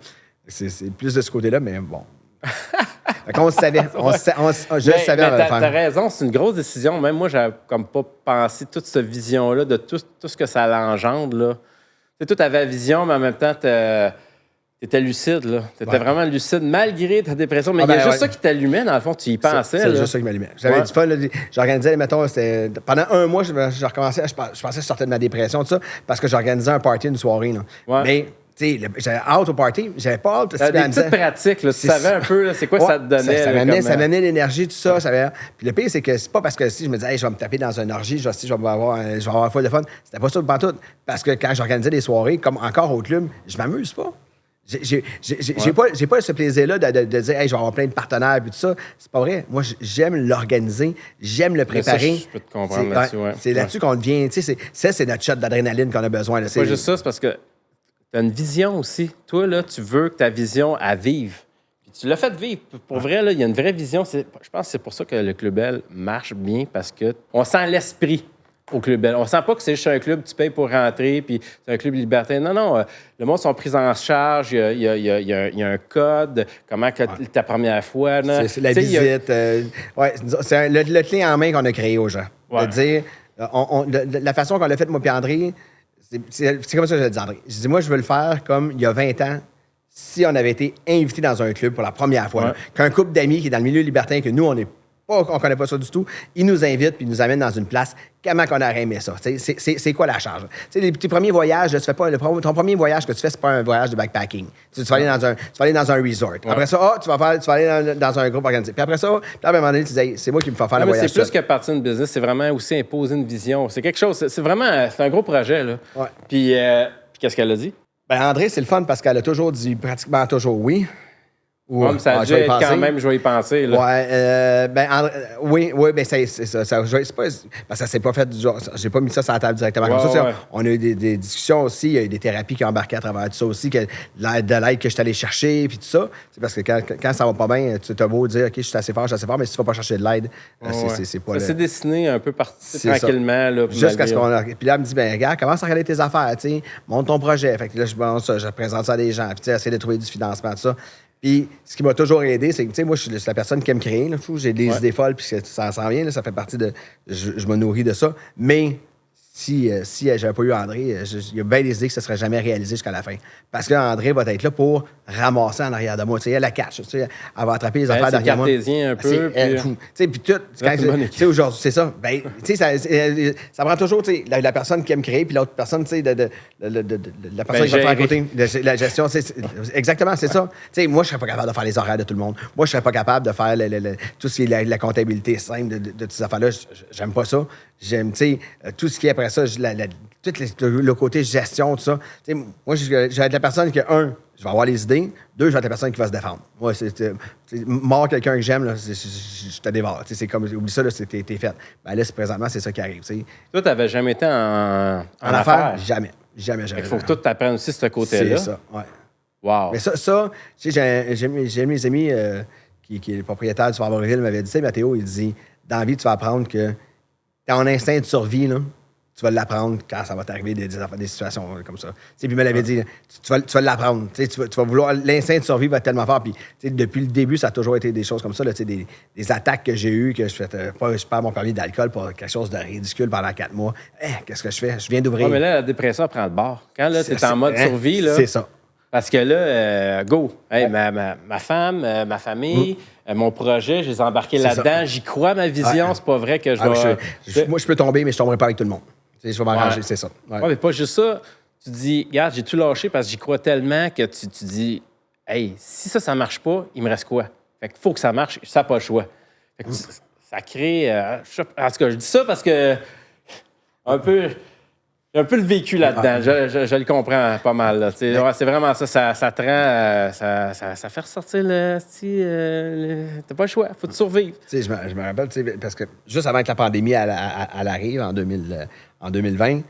c'est plus de ce côté-là, mais bon. On le savait. Je le savais. T'as raison, c'est une grosse décision. Même moi, j'avais comme pas pensé toute cette vision-là de tout ce que ça l'engendre, là. Tu avais la vision, mais en même temps, t'étais lucide, là. T'étais vraiment lucide, malgré ta dépression. Mais il y a juste ça qui t'allumait, dans le fond, tu y pensais. C'est juste ça qui m'allumait. J'avais du fun, là. J'organisais, mettons, pendant un mois, je recommençais, je pensais que je sortais de ma dépression, tout ça, parce que j'organisais un party une soirée, là. Ouais. Mais, tu sais, j'avais hâte au party, j'avais pas hâte. T'avais des petites pratiques, là. Tu savais un peu, là, c'est quoi ça te donnait. Ça m'amenait l'énergie, tout ça. Puis le pire, c'est que c'est pas parce que si je me disais, hey, je vais me taper dans une orgie, je vais avoir full de fun. C'était pas ça pas tout. Parce que quand j'organisais des soirées, comme encore au club, je m'amuse pas. J'ai pas ce plaisir-là de dire, hey, je vais avoir plein de partenaires et tout ça. C'est pas vrai. Moi, j'aime l'organiser, j'aime le préparer. Ça, je peux te comprendre là-dessus, C'est là-dessus qu'on devient. C'est notre shot d'adrénaline qu'on a besoin. C'est pas juste ça, c'est parce que tu as une vision aussi. Toi, là, tu veux que ta vision, elle vive. Puis tu l'as fait vivre. Pour vrai, là, il y a une vraie vision. Je pense que c'est pour ça que le Club Bell marche bien, parce qu'on sent l'esprit au Club Bell. On sent pas que c'est juste un club, tu payes pour rentrer, puis c'est un club libertin. Non. Le monde sont pris en charge. Il y a un code. Comment que ta première fois. Là. C'est la visite. C'est le clé en main qu'on a créé aux gens. De dire, la façon qu'on l'a fait, moi et André, c'est comme ça que je dis, André. Je dis, moi, je veux le faire comme il y a 20 ans, si on avait été invité dans un club pour la première fois. Qu'un couple d'amis qui est dans le milieu libertin, que nous, on connaît pas ça du tout, ils nous invitent puis ils nous amènent dans une place. Comment qu'on aurait aimé ça? C'est quoi la charge? Tes premiers voyages, tu fais pas, ton premier voyage que tu fais, c'est pas un voyage de backpacking. Tu vas aller dans un resort. Après ça, tu vas aller dans un groupe organisé. Puis après ça, à un moment donné, tu dis, hey, c'est moi qui me fais faire le voyage. C'est plus que partir d'une business, c'est vraiment aussi imposer une vision. C'est quelque chose, c'est un gros projet, là. Ouais. Puis qu'est-ce qu'elle a dit? Ben André, c'est le fun parce qu'elle a toujours dit pratiquement toujours oui. Ça a dû être quand même, je vais y penser. Là. Oui, ben c'est ça. C'est pas, parce que ça s'est pas fait du genre. J'ai pas mis ça sur la table directement comme ça. On a eu des discussions aussi, il y a eu des thérapies qui ont embarqué à travers tout ça aussi, de l'aide que je suis allé chercher, puis tout ça. C'est parce que quand ça va pas bien, tu as beau dire, OK, je suis assez fort, mais si tu vas pas chercher de l'aide, c'est pas. Ça s'est dessiné un peu tranquillement. Là, jusqu'à ce qu'on. Puis là, elle me dit, ben regarde, commence à regarder tes affaires, monte ton projet. Fait que là, je présente ça à des gens, puis essayer de trouver du financement, tout ça. Puis, ce qui m'a toujours aidé, c'est que, tu sais, moi, je suis la personne qui aime créer. Là, j'ai des idées folles, puis ça s'en vient. Là, ça fait partie de. Je me nourris de ça. Mais si j'avais pas eu André, il y a bien des idées que ça ne serait jamais réalisé jusqu'à la fin. Parce qu'André va être là pour ramasser en arrière de moi. Tu sais, elle la cache. Tu sais, elle va attraper les affaires derrière moi. C'est cartésien un peu. Tu sais, puis tout. Tu sais, aujourd'hui, c'est ça. Ben, tu sais, ça prend toujours, tu sais, la personne qui aime créer, puis l'autre personne, tu sais, la personne qui va faire à côté. La gestion, exactement, c'est ça. Tu sais, moi, je serais pas capable de faire les horaires de tout le monde. Moi, je serais pas capable de faire tout ce qui est la comptabilité simple de toutes ces affaires-là. J'aime pas ça. J'aime, tu sais, tout ce qui est après ça, tout le côté gestion, tout ça. Tu sais, moi, je vais être la personne qui, je vais avoir les idées. 2, je vais être la personne qui va se défendre. Moi, c'est mort quelqu'un que j'aime, là, je te dévore. C'est comme, oublie ça, là, t'es fait. Ben là, présentement, c'est ça qui arrive. T'sais. Toi, t'avais jamais été en affaires? Jamais. Jamais. Il faut que tout t'apprennes aussi ce côté-là. C'est ça, ouais. Wow. Mais ça, tu sais, j'ai mes amis qui est le propriétaire du Favorville m'avait dit, tu sais, Mathéo, il dit, dans la vie, tu vas apprendre que ton instinct de survie, là, tu vas l'apprendre quand ça va t'arriver des situations comme ça. Puis il me l'avait dit, tu vas l'apprendre. Tu vas vouloir. L'instinct de survie va être tellement fort. Puis depuis le début, ça a toujours été des choses comme ça. Là, des attaques que j'ai eues, que je perds mon permis d'alcool pour quelque chose de ridicule pendant 4 mois. Qu'est-ce que je fais? Je viens d'ouvrir. Ouais, mais là, la dépression prend le bord. Quand tu es en mode survie, là. C'est ça. Parce que là, go. Hey, ma femme, ma famille, mon projet, je les ai embarqués là-dedans. J'y crois, ma vision. C'est pas vrai que je dois... Moi, je peux tomber, mais je tomberai pas avec tout le monde. Je vais m'arranger, c'est ça. Ouais, mais pas juste ça. Tu dis, regarde, j'ai tout lâché parce que j'y crois tellement que tu dis, hey, si ça marche pas, il me reste quoi? Fait qu'il faut que ça marche, ça n'a pas le choix. Fait que ça crée... en tout cas, je dis ça parce que j'ai un peu le vécu là-dedans. Je le comprends pas mal. Là. C'est vraiment ça. Ça te rend... ça fait ressortir t'as pas le choix. Faut te survivre. Je me rappelle, parce que juste avant que la pandémie elle arrive en 2020,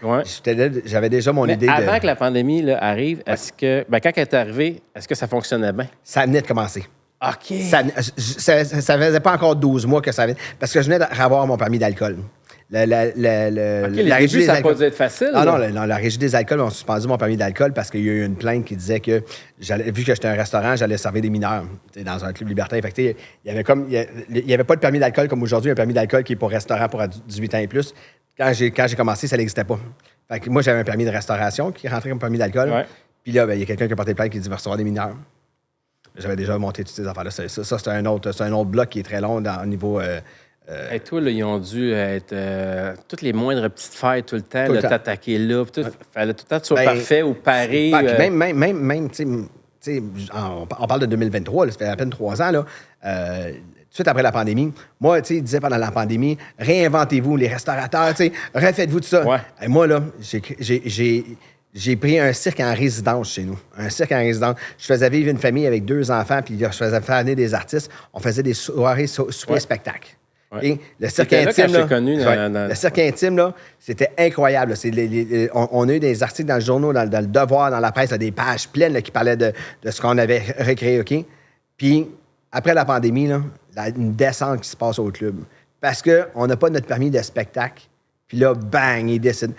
j'avais déjà mon idée avant que la pandémie là, arrive, est-ce que... quand elle est arrivée, est-ce que ça fonctionnait bien? Ça venait de commencer. OK. Ça faisait pas encore 12 mois que ça venait... Parce que je venais d'avoir mon permis d'alcool. La régie, ça n'a pas dû être facile. Ah non, la régie des alcools ont suspendu mon permis d'alcool parce qu'il y a eu une plainte qui disait que, vu que j'étais un restaurant, j'allais servir des mineurs dans un club libertin. Fait que, il n'y avait pas de permis d'alcool comme aujourd'hui, un permis d'alcool qui est pour restaurant pour 18 ans et plus. Quand j'ai commencé, ça n'existait pas. Fait que moi, j'avais un permis de restauration qui rentrait comme permis d'alcool. Ouais. Puis là, il y a quelqu'un qui a porté plainte qui dit « va recevoir des mineurs ». J'avais déjà monté toutes ces affaires-là. Ça, c'est un autre bloc qui est très long au niveau... Et toi, là, ils ont dû être toutes les moindres petites failles tout le temps, t'attaquer là. Il fallait tout le temps que tu sois parfait ou paré. Même on parle de 2023, là, ça fait à peine 3 ans. Là, tout de suite après la pandémie, moi, ils disaient pendant la pandémie, réinventez-vous, les restaurateurs, refaites-vous tout ça. Ouais. Et moi, là, j'ai pris un cirque en résidence chez nous. Un cirque en résidence. Je faisais vivre une famille avec 2 enfants, puis je faisais faire venir des artistes. On faisait des soirées spectacles. Ouais. Le cirque intime, le cirque intime, là, c'était incroyable. On a eu des articles dans le journal, dans le Devoir, dans la presse, des pages pleines là, qui parlaient de ce qu'on avait recréé. OK? Puis, après la pandémie, là, une descente qui se passe au club. Parce qu'on n'a pas notre permis de spectacle. Puis là, bang, il décide.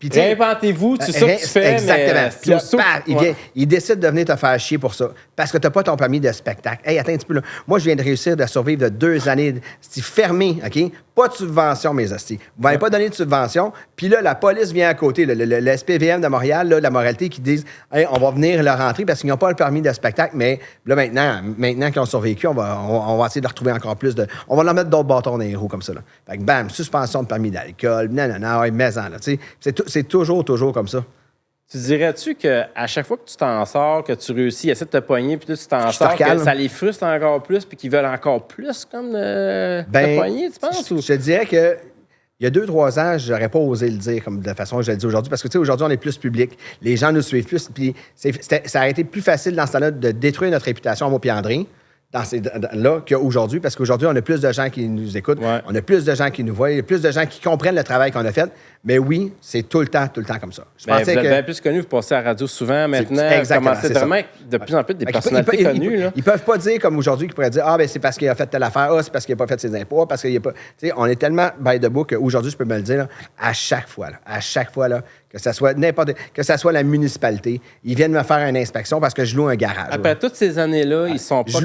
Réinventez-vous, c'est ça que tu fais. Exactement. Puis là, il décide de venir te faire chier pour ça. Parce que tu n'as pas ton permis de spectacle. Hey, attends un petit peu là. Moi, je viens de réussir de survivre de 2 années. C'est fermé, OK? Pas de subvention, mes hosties. Vous m'avez pas donné de subvention. Puis là, la police vient à côté, le SPVM de Montréal, là, la moralité, qui disent hey, on va venir leur rentrer parce qu'ils n'ont pas le permis de spectacle. Mais là, maintenant qu'ils ont survécu, on va essayer de retrouver encore plus de. On va leur mettre d'autres bâtons dans les roues comme ça. Là. Fait que bam, suspension de permis d'alcool, ouais, maison, là. C'est toujours comme ça. Tu dirais-tu qu'à chaque fois que tu t'en sors, que tu réussis, essaie de te pogner, puis là, tu t'en sors, que ça les frustre encore plus, puis qu'ils veulent encore plus comme te pogner, tu penses? Je te dirais que il y a 2-3 ans, j'aurais pas osé le dire comme de la façon que je le dis aujourd'hui, parce que, tu sais, aujourd'hui, on est plus public, les gens nous suivent plus, puis ça a été plus facile dans ce temps-là de détruire notre réputation, moi puis André, là qu'aujourd'hui, parce qu'aujourd'hui, on a plus de gens qui nous écoutent, on a plus de gens qui nous voient, il y a plus de gens qui comprennent le travail qu'on a fait. Mais oui, c'est tout le temps comme ça. Vous êtes bien plus connu, vous passez à la radio souvent maintenant. Exactement, commencez vraiment de plus en plus des personnalités connues. Ils peuvent pas dire comme aujourd'hui qu'ils pourraient dire c'est parce qu'il a fait telle affaire, c'est parce qu'il n'a pas fait ses impôts, parce qu'il a pas. On est tellement by the book qu'aujourd'hui, je peux me le dire là, à chaque fois, que ça soit la municipalité, ils viennent me faire une inspection parce que je loue un garage. Après toutes ces années-là, ils sont pas. Je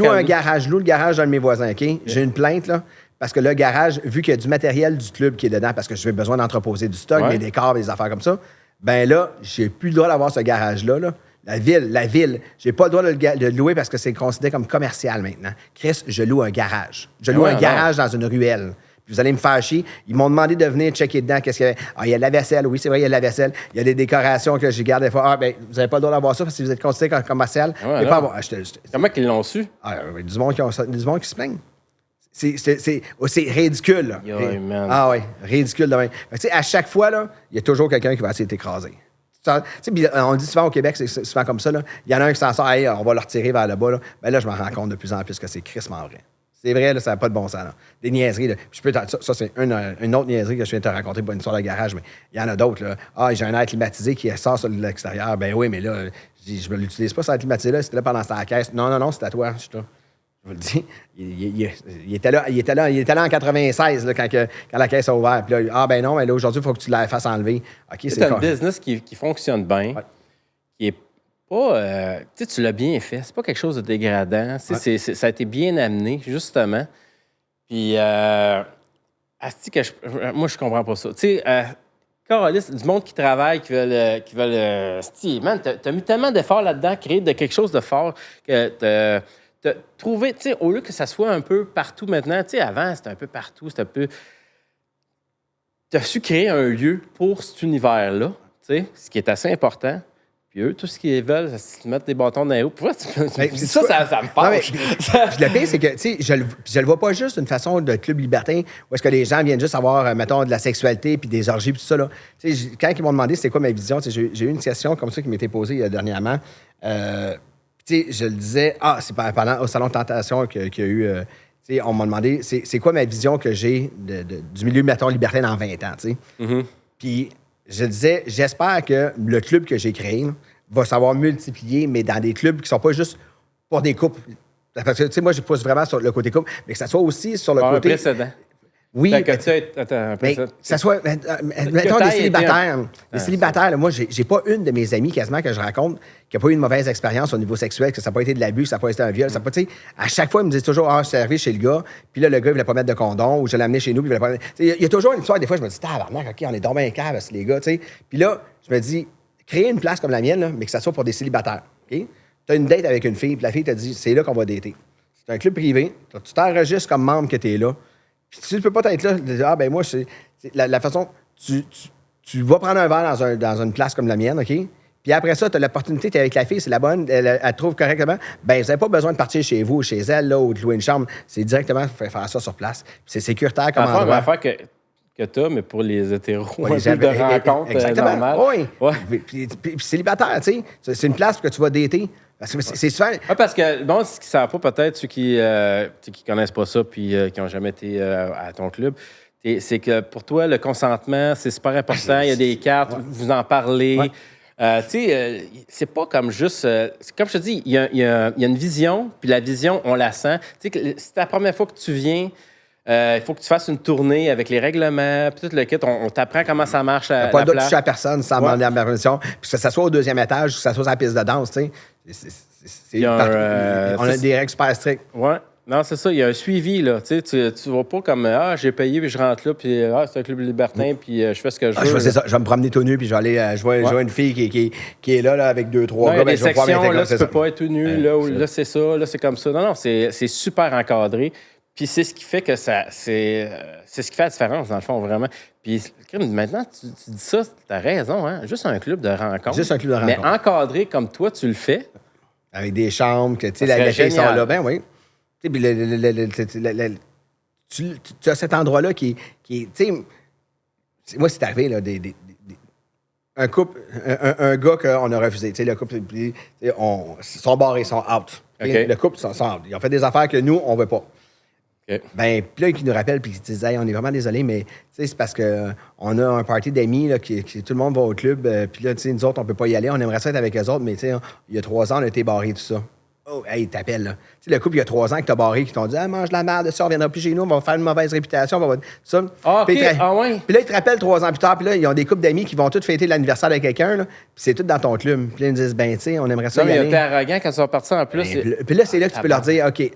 loue le garage d'un de mes voisins, OK? J'ai une plainte, là. Parce que le garage, vu qu'il y a du matériel du club qui est dedans, parce que j'ai besoin d'entreposer du stock, des décors, des affaires comme ça, ben là, j'ai plus le droit d'avoir ce garage-là. Là. La ville, j'ai pas le droit de le louer parce que c'est considéré comme commercial maintenant. Chris, je loue un garage. Je loue un garage dans une ruelle. Puis vous allez me faire chier. Ils m'ont demandé de venir checker dedans. Qu'est-ce qu'il y avait? Il y a de la vaisselle. Oui, c'est vrai, il y a de la vaisselle. Il y a des décorations que je garde des fois. Vous n'avez pas le droit d'avoir ça parce que vous êtes considéré comme commercial. Comment qu'ils l'ont su? Du monde qui se plaignent. C'est ridicule. Là. Ridicule de même. À chaque fois, il y a toujours quelqu'un qui va essayer de t'écraser. On dit souvent au Québec, c'est souvent comme ça. Il y en a un qui s'en sort, on va le retirer vers le bas. Là. Ben là, je me rends compte de plus en plus que c'est crissement vrai. C'est vrai, là, ça n'a pas de bon sens. Là. Des niaiseries. Là. Ça, c'est une autre niaiserie que je viens de te raconter pour une histoire de garage, mais il y en a d'autres. Là. J'ai un air climatisé qui sort sur l'extérieur. Ben oui, mais là, je ne l'utilise pas, cet air climatisé-là. C'était là pendant sa caisse. Non, c'est à toi. Je vous le dis, il était là en 96 là, quand la caisse a ouvert. Puis là, ben non, mais là, aujourd'hui, il faut que tu la fasses enlever. OK, c'est un business qui fonctionne bien, qui est pas... tu l'as bien fait. C'est pas quelque chose de dégradant. Ça a été bien amené, justement. Puis, moi, je comprends pas ça. Tu sais, Carlis, du monde qui travaille, qui veulent man, t'as mis tellement d'efforts là-dedans, créer de quelque chose de fort que trouver, tu sais, au lieu que ça soit un peu partout maintenant, tu sais, avant, c'était un peu partout, c'était un peu... Tu as su créer un lieu pour cet univers-là, tu sais, ce qui est assez important. Puis eux, tout ce qu'ils veulent, c'est se mettre des bâtons dans les roues. Pourquoi ça me fâche. Le pire, c'est que, tu sais, je le vois pas juste d'une façon de club libertin où est-ce que les gens viennent juste avoir, mettons, de la sexualité puis des orgies puis tout ça, là. Tu sais, quand ils m'ont demandé c'était quoi ma vision, tu sais, j'ai eu une question comme ça qui m'était posée dernièrement. Tu sais, je le disais, c'est pendant au Salon de Tentation qu'il y a eu... tu sais, on m'a demandé, c'est quoi ma vision que j'ai du milieu, mettons, libertin dans 20 ans, tu sais. Mm-hmm. Puis je disais, j'espère que le club que j'ai créé va savoir multiplier, mais dans des clubs qui ne sont pas juste pour des couples. Parce que, tu sais, moi, je pousse vraiment sur le côté couple, mais que ça soit aussi sur le côté... précédent. Oui, mais ça soit, mettons, des célibataires. Les célibataires, là, moi, j'ai pas une de mes amies quasiment que je raconte qui n'a pas eu une mauvaise expérience au niveau sexuel, que ça n'a pas été de l'abus, que ça n'a pas été un viol. Ça pas, à chaque fois, ils me disent toujours, je suis arrivé chez le gars, puis là, le gars, il ne voulait pas mettre de condom, ou je l'ai amené chez nous, puis il voulait pas. Il y a toujours une histoire, des fois, je me dis, tabarnak, OK, on est tombé un câble, les gars, tu sais. Puis là, je me dis, créer une place comme la mienne, là, mais que ça soit pour des célibataires. OK? Tu as une date avec une fille, puis la fille t'a dit, c'est là qu'on va dater. C'est un club privé, tu t'enregistres comme membre que tu es là. Puis tu ne peux pas être là, ben moi, c'est la façon, tu vas prendre un verre dans une place comme la mienne, OK? Puis après ça, tu as l'opportunité, tu es avec la fille, c'est la bonne, elle te trouve correctement. Ben vous n'avez pas besoin de partir chez vous ou chez elle, là, ou de louer une chambre. C'est directement faire ça sur place. Puis c'est sécuritaire comme endroit. C'est une affaire que tu as, mais pour les hétéros, les de rencontres normales. Oui. Ouais. Puis célibataire, tu sais, c'est une place que tu vas dater. Parce que c'est souvent... parce que, bon, ce qui ne savent pas peut-être, ceux qui connaissent pas ça puis qui n'ont jamais été à ton club, c'est que pour toi, le consentement, c'est super important. Il y a des cartes, vous en parlez. Ouais. Tu sais, c'est pas comme juste... comme je te dis, il y a une vision, puis la vision, on la sent. Tu sais, c'est la première fois que tu viens... il faut que tu fasses une tournée avec les règlements, puis tout le kit. On t'apprend comment ça marche à la place. Pas le droit de toucher à personne sans demander la permission. Puis que ça soit au deuxième étage, que ça soit sur la piste de danse, tu sais. On a des règles super strictes. Oui. Non, c'est ça. Il y a un suivi, là. Tu vas pas comme j'ai payé, puis je rentre là, puis c'est un club libertin, puis je fais ce que je veux. C'est ça. Je vais me promener tout nu, puis je vais aller jouer une fille qui est là avec 2-3 gars. Il y a des sections, là, tu peux pas être tout nu. Là, c'est ça. Là, c'est comme ça. Non, c'est super encadré. Puis c'est ce qui fait que c'est ce qui fait la différence, dans le fond, vraiment. Puis maintenant, tu dis ça, t'as raison, hein? Juste un club de rencontre. Juste un club de rencontre. Mais encadré comme toi, tu le fais. Avec des chambres, que, tu sais, les filles sont là. Ben oui. Tu sais, tu as cet endroit-là qui tu sais, moi, c'est arrivé, là, un couple, un gars qu'on a refusé. Tu sais, le couple, ils sont barrés, ils sont out. Okay. Le couple, ils sont out. Ils ont fait des affaires que nous, on veut pas. Okay. Ben, puis là, ils nous rappellent, puis ils disent, hey, on est vraiment désolé, mais c'est parce qu'on a un party d'amis, là, qui tout le monde va au club, puis là, tu sais, nous autres, on peut pas y aller, on aimerait ça être avec eux autres, mais tu sais, il y a 3 ans, on a été barrés, tout ça. Oh, hey, ils t'appellent, là. Tu sais, le couple, il y a 3 ans que t'as barré, qui t'ont dit, mange la merde, ça, on reviendra plus chez nous, on va faire une mauvaise réputation, on va ça. Ah, OK, Puis ouais. Puis là, ils te rappellent 3 ans plus tard, puis là, ils ont des couples d'amis qui vont tous fêter l'anniversaire de quelqu'un, là, puis c'est tout dans ton club. Puis là, ils me disent, ben, tu sais, on aimerait ça y aller. Non, mais t'es arrogant quand ils sont partis en plus. Ben, puis là, c'est là que tu peux leur dire, OK,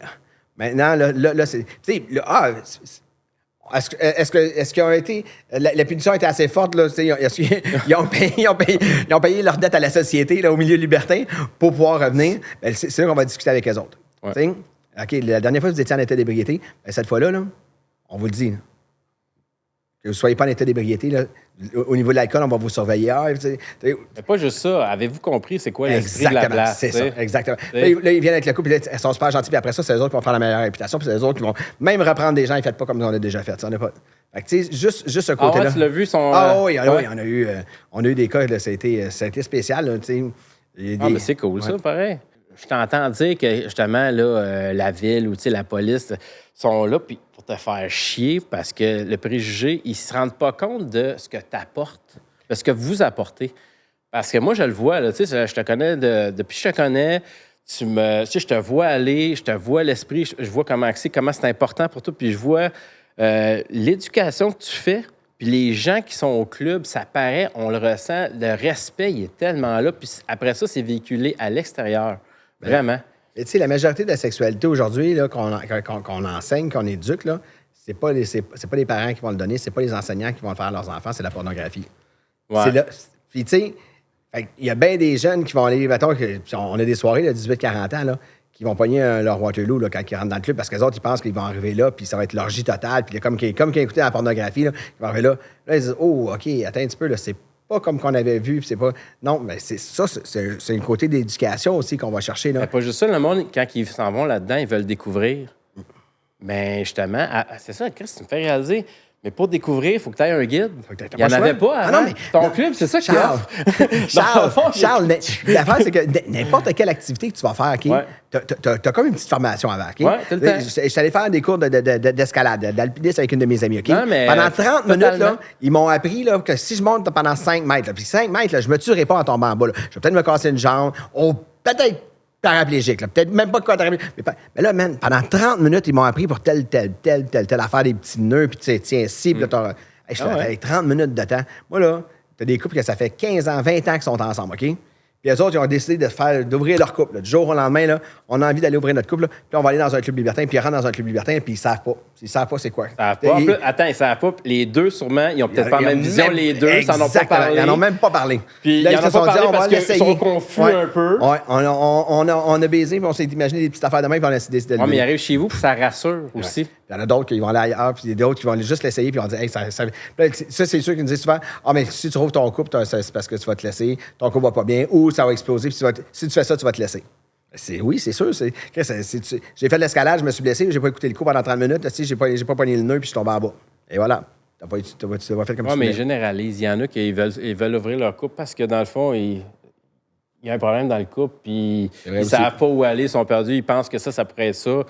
maintenant, là c'est... Tu sais, est-ce qu'ils ont été... La punition a été assez forte, là, ils ont payé leur dette à la société, là, au milieu libertin, pour pouvoir revenir. Ben, c'est là qu'on va discuter avec eux autres. Ouais. OK, la dernière fois que vous étiez en état d'ébriété, ben, cette fois-là, là, on vous le dit, là, que vous ne soyez pas en état d'ébriété, là, au niveau de l'alcool, on va vous surveiller. Mais pas juste ça. Avez-vous compris c'est quoi l'esprit de la place? C'est ça, exactement. Là, ils viennent avec le couple, ils sont super gentils, puis après ça, c'est eux autres qui vont faire la meilleure réputation, puis c'est eux autres qui vont même reprendre des gens, ils ne font pas comme on a déjà fait. Ça, on a pas... Fait que, tu sais, juste ce côté-là. Ah ouais, tu l'as vu, son... oui, on a eu des cas, là, ça a été spécial. Là, mais c'est cool, ça, pareil. Je t'entends dire que, justement, là, la ville ou la police sont là pour te faire chier parce que le préjugé, ils ne se rendent pas compte de ce que tu apportes, de ce que vous apportez. Parce que moi, je le vois, là, je te connais depuis que je te connais, je te vois aller, je te vois l'esprit, je vois comment c'est important pour toi, puis je vois l'éducation que tu fais, puis les gens qui sont au club, ça paraît, on le ressent, le respect, il est tellement là, puis après ça, c'est véhiculé à l'extérieur. Vraiment. Tu sais, la majorité de la sexualité aujourd'hui, là, qu'on enseigne, qu'on éduque, là, c'est pas les parents qui vont le donner, c'est pas les enseignants qui vont le faire à leurs enfants, c'est la pornographie. Ouais. C'est là. Puis, tu sais, il y a bien des jeunes qui vont aller, mettons, on a des soirées de 18-40 ans, là, qui vont pogner leur Waterloo là, quand ils rentrent dans le club, parce que les autres, ils pensent qu'ils vont arriver là, puis ça va être l'orgie totale, puis comme qu'ils écoutaient la pornographie, là, ils vont arriver là. Là, ils disent, oh, OK, attends un petit peu, là, c'est pas comme qu'on avait vu, puis c'est pas. Non, mais c'est un côté d'éducation aussi qu'on va chercher, là. Mais pas juste ça, le monde, quand ils s'en vont là-dedans, ils veulent découvrir. Mais justement, c'est ça, Chris, tu me fais réaliser. Mais pour découvrir, il faut que tu aies un guide. Il n'y en avait pas avant. Ah non, mais, ton club, c'est ça qui Charles, mais l'affaire, c'est que n'importe quelle activité que tu vas faire, OK, t'as comme une petite formation avant, OK? Ouais, tout le temps. Je suis allé faire des cours d'escalade, d'alpinisme avec une de mes amies, OK? Non, mais pendant 30 minutes, là, ils m'ont appris là, que si je monte pendant 5 mètres, là, puis 5 mètres, là, je me tuerai pas en tombant en bas. Là. Je vais peut-être me casser une jambe, peut-être paraplégique, là, peut-être même pas de quadriplégique. Mais là, man, pendant 30 minutes, ils m'ont appris pour telle affaire, des petits nœuds, puis tu tiens ici, puis là, je suis avec 30 minutes de temps. Moi, là, t'as des couples que ça fait 15 ans, 20 ans qu'ils sont ensemble, OK? Puis les autres, ils ont décidé d'ouvrir leur couple. Là. Du jour au lendemain, là, on a envie d'aller ouvrir notre couple. Là, puis on va aller dans un club libertin, puis ils rentrent dans un club libertin, puis ils savent pas. Ils savent pas c'est quoi. Attends, ils savent pas. Les deux, sûrement, ils ont peut-être pas la même vision, les deux, ils n'en ont pas parlé. Ils n'en ont même pas parlé. Puis là, ils n'en ont pas parlé parce qu'ils sont confus un peu. Oui, on a baisé, puis on s'est imaginé des petites affaires de main, puis on a décidé de le mais ils arrivent chez vous, puis ça rassure aussi. Il y en a d'autres qui vont aller ailleurs, puis il y a d'autres qui vont juste l'essayer, puis on dit, hey, ça, c'est sûr qu'ils nous disent souvent, ah, mais si tu trouves ton couple, c'est parce que tu vas te laisser, ton couple va pas bien, ou ça va exploser, puis si tu fais ça, tu vas te laisser. Oui, c'est sûr. J'ai fait de l'escalade, je me suis blessé, j'ai pas écouté le coup pendant 30 minutes, j'ai pas pogné le nœud, puis je suis tombé en bas. Et voilà. Tu pas fait comme ça. Oui, mais ils généralisent. Il y en a qui veulent ouvrir leur couple parce que, dans le fond, il y a un problème dans le couple, puis ils ne savent pas où aller, ils sont perdus, ils pensent que ça pourrait être ça.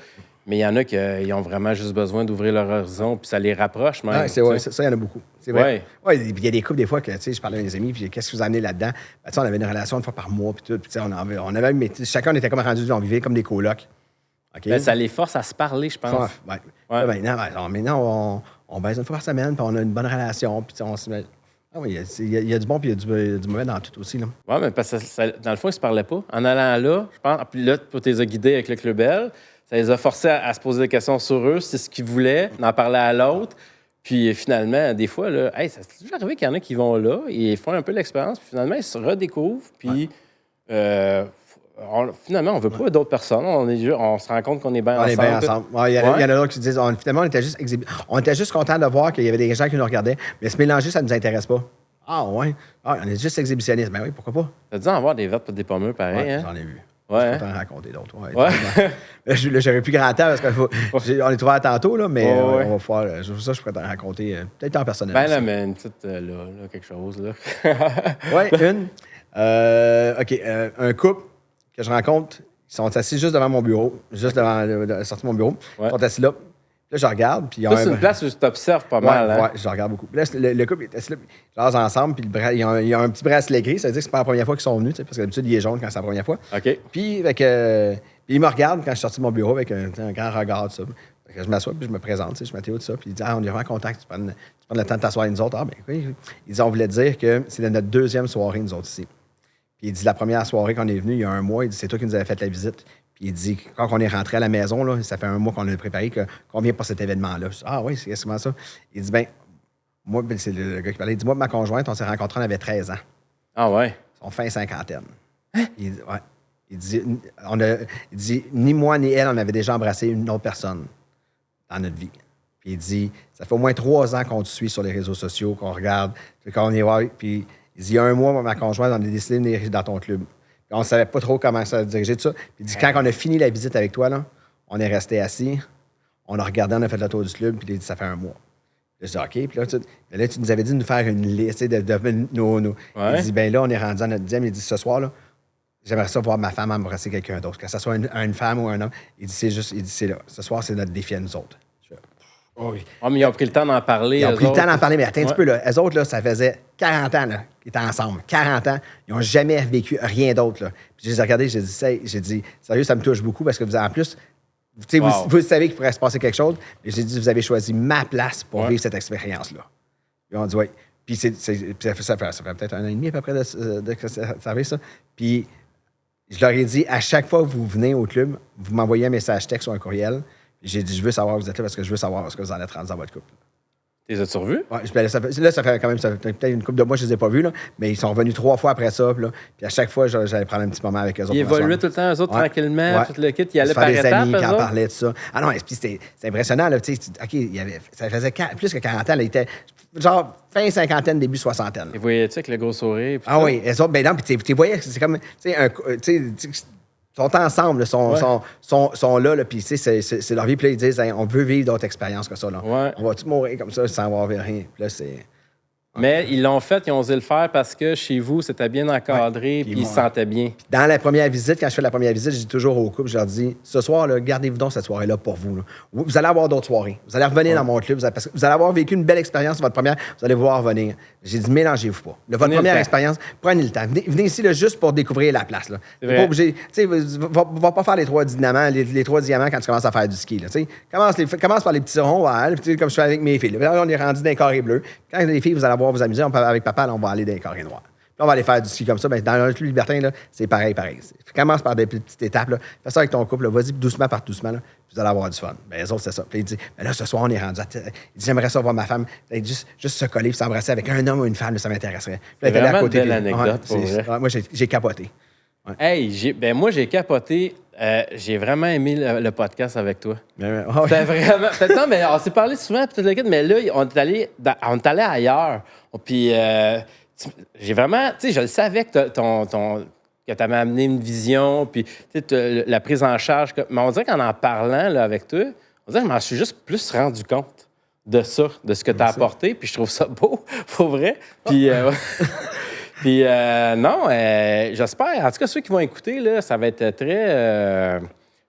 Mais il y en a qui ont vraiment juste besoin d'ouvrir leur horizon, puis ça les rapproche même. Ça, il y en a beaucoup. C'est vrai. Ouais, il y a des couples, des fois, que je parlais à mes amis, puis qu'est-ce que vous amenez là-dedans? Ben, on avait une relation une fois par mois, puis tout. Puis chacun était comme rendu, on vivait comme des colocs. Okay? Ben, ça les force à se parler, je pense. Maintenant, on baise une fois par semaine, puis on a une bonne relation, puis on se met. Ah oui, il y a du bon, puis il y a du mauvais dans tout aussi. Oui, mais parce que dans le fond, ils ne se parlaient pas. En allant là, je pense, puis là, tu les as guidés avec le Club L. Ça les a forcés à se poser des questions sur eux, c'est ce qu'ils voulaient, d'en parler à l'autre. Puis finalement, des fois, là, ça s'est toujours arrivé qu'il y en a qui vont là, ils font un peu l'expérience, puis finalement, ils se redécouvrent, puis finalement, on ne veut pas d'autres personnes. On se rend compte qu'on est bien ensemble. On est bien ensemble. Il y en a d'autres qui disent, finalement, on était juste contents de voir qu'il y avait des gens qui nous regardaient, mais se mélanger, ça ne nous intéresse pas. Ah ouais, on est juste exhibitionnistes. Ben oui, pourquoi pas? T'as dû en voir des vertes pour des pommeux, pareil, hein? J'en ai vu. Ouais. Je peux t'en raconter d'autres. J'aurais plus grand temps parce qu'on est ouvert tantôt, là, mais on va faire. Ça, je pourrais t'en raconter peut-être en personnel. Ben là, mais une petite, là, quelque chose, là. Oui, OK. Un couple que je rencontre, ils sont assis juste devant mon bureau, juste devant la sortie de mon bureau. Ils sont assis là. Là, je regarde. Puis c'est une place où tu t'observes pas mal. Hein? Oui, je regarde beaucoup. Puis là, le couple est assis là, ils jasent ensemble, puis il y a un petit bracelet gris. Ça veut dire que c'est pas la première fois qu'ils sont venus, parce que d'habitude, il est jaune quand c'est la première fois. OK. Puis, il me regarde quand je suis sorti de mon bureau avec un grand regard, tout ça. Je m'assois, puis je me présente, je m'attends tout ça. Puis il dit, on est vraiment content que tu prennes le temps de t'asseoir avec nous autres. Ah, ben oui. Il dit, on voulait dire que c'est notre deuxième soirée, nous autres, ici. Puis il dit, la première soirée qu'on est venu, il y a un mois, il dit, c'est toi qui nous avais fait la visite. Puis il dit, quand on est rentré à la maison, là, ça fait un mois qu'on a préparé, qu'on vient pour cet événement-là. Je dis, ah oui, c'est comment ça? Il dit, moi, c'est le gars qui parlait, il dit, moi, ma conjointe, on s'est rencontrés, on avait 13 ans. Ah ouais? On fin cinquantaine. Hein? Il dit, ouais. Il dit, ni moi ni elle, on avait déjà embrassé une autre personne dans notre vie. Puis il dit, ça fait au moins 3 ans qu'on te suit sur les réseaux sociaux, qu'on regarde, quand on est voir. Puis il dit, il y a un mois, moi, ma conjointe, on a décidé de venir dans ton club. Puis on ne savait pas trop comment ça diriger tout ça. Puis il dit, quand on a fini la visite avec toi, là, on est resté assis, on a regardé, on a fait le tour du club, puis il dit, ça fait un mois. Là, je dis, OK. Puis là, tu nous avais dit de nous faire une liste de nos. Ouais. Il dit, ben là, on est rendu à notre 10e. Il dit, ce soir, là, j'aimerais ça voir ma femme embrasser quelqu'un d'autre, que ce soit une femme ou un homme. Il dit, c'est là. Ce soir, c'est notre défi à nous autres. Oh oui. Oh, mais ils ont pris le temps d'en parler. Ils ont pris le temps d'en parler, mais attends un petit peu, là. Eux autres, là, ça faisait 40 ans là, qu'ils étaient ensemble. 40 ans. Ils n'ont jamais vécu rien d'autre. Là. Puis je les ai regardés, j'ai dit, sérieux, ça me touche beaucoup parce que vous, en plus, vous savez qu'il pourrait se passer quelque chose. Et j'ai dit, vous avez choisi ma place pour vivre cette expérience-là. Ils ont dit, oui. Puis ça fait peut-être 1 an et demi à peu près de ça arrive, ça. Puis je leur ai dit, à chaque fois que vous venez au club, vous m'envoyez un message texte ou un courriel. J'ai dit, je veux savoir où vous êtes là parce que je veux savoir ce que vous en êtes rendu dans votre couple. Les as-tu revus? Oui, ça fait quand même peut-être une couple de mois, je ne les ai pas vus, là, mais ils sont revenus 3 fois après ça. Puis à chaque fois, j'allais prendre un petit moment avec eux autres. Ils évoluaient tout le temps, eux autres, tranquillement, tout le kit. Ils allaient par des étapes, amis qui en parlaient de ça. Ah non, puis c'était impressionnant. Là, ça faisait plus que 40 ans. Là, il était genre fin cinquantaine, début soixantaine. Ils voyaient-tu avec le gros sourire? Ah oui, eux autres, ben non, puis tu voyais, c'est comme, ils sont ensemble, sont là, puis c'est leur vie. Puis là, ils disent, hey, on veut vivre d'autres expériences que ça. Là. Ouais. On va-tu mourir comme ça sans avoir rien? Puis là, c'est... Mais ils l'ont fait, ils ont osé le faire parce que chez vous, c'était bien encadré, puis ils se sentaient bien. Dans la première visite, quand je fais la première visite, je dis toujours au couple, je leur dis, ce soir, là, gardez-vous donc cette soirée-là pour vous. Là. Vous allez avoir d'autres soirées. Vous allez revenir dans mon club, parce que vous allez avoir vécu une belle expérience, votre première, vous allez voir revenir. J'ai dit, mélangez-vous pas. Votre première expérience, prenez le temps. Venez ici là, juste pour découvrir la place. Là. T'es pas obligé. Tu sais, va pas faire les 3 diamants, les 3 diamants quand tu commences à faire du ski. Là, commence par les petits ronds, comme je fais avec mes filles. Là, on est rendu dans les carrés bleus. Quand les filles, vous allez voir vous amuser, avec papa, là, on va aller dans les carrés noirs. Puis on va aller faire du ski comme ça. Ben, dans le club libertin, là, c'est pareil. Commence par des petites étapes. Là. Fais ça avec ton couple. Là. Vas-y doucement par doucement. Là, puis vous allez avoir du fun. Ben, les autres, c'est ça. Puis il dit, ben là, ce soir, on est rendu. Il dit, j'aimerais ça voir ma femme. Juste se coller et s'embrasser avec un homme ou une femme, là, ça m'intéresserait. C'est vraiment une belle anecdote. Moi, j'ai capoté. Ouais. Hey, moi, j'ai capoté. J'ai vraiment aimé le podcast avec toi. C'était vraiment... Non, mais on s'est parlé souvent, mais là, on est allé ailleurs. Puis j'ai vraiment... Tu sais, je le savais que que tu avais amené une vision, puis la prise en charge. Mais on dirait qu'en parlant là, avec toi, on dirait que je m'en suis juste plus rendu compte de ça, de ce que tu as apporté. Puis je trouve ça beau, pour vrai. Puis... Puis non, j'espère. En tout cas, ceux qui vont écouter, là, ça va être très... je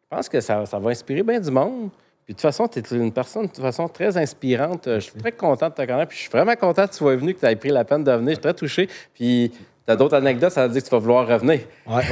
pense que ça va inspirer bien du monde. Puis de toute façon, tu es une personne de toute façon très inspirante. Je suis très content de te connaître. Puis je suis vraiment content que tu sois venu, que tu aies pris la peine de venir. Je suis très touché. Puis tu as d'autres anecdotes, ça veut dire que tu vas vouloir revenir. Ouais.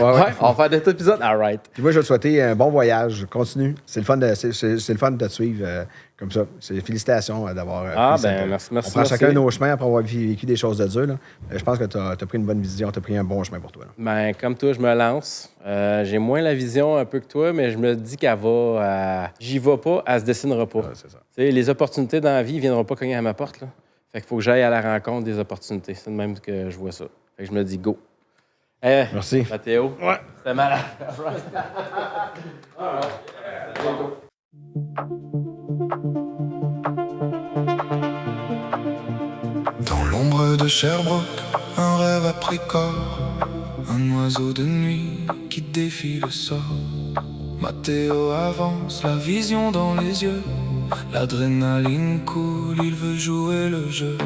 On va faire des épisodes. All right. Puis moi, je vais te souhaiter un bon voyage. Continue. C'est le fun de te suivre comme ça. Félicitations d'avoir... merci. On prend chacun nos chemins après avoir vécu des choses de dur. Là. Je pense que tu as pris une bonne vision. Tu as pris un bon chemin pour toi. Là. Ben, comme toi, je me lance. J'ai moins la vision un peu que toi, mais je me dis qu'elle va... J'y vais pas, elle se dessinera pas. C'est ça. Les opportunités dans la vie ne viendront pas cogner à ma porte. Là. Fait qu'il faut que j'aille à la rencontre des opportunités. C'est de même que je vois ça. Fait que je me dis go. Merci. Mathéo. Ouais. C'était malade. Dans l'ombre de Sherbrooke, un rêve a pris corps. Un oiseau de nuit qui défie le sort. Mathéo avance, la vision dans les yeux. L'adrénaline coule, il veut jouer le jeu.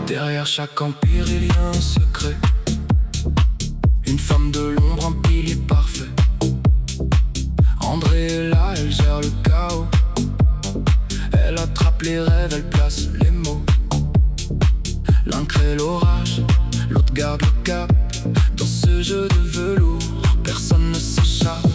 Derrière chaque empire, il y a un secret. Une femme de l'ombre, un pilier parfait. André est là, elle gère le chaos. Elle attrape les rêves, elle place les mots. L'un crée l'orage, l'autre garde le cap. Dans ce jeu de velours, personne ne s'échappe.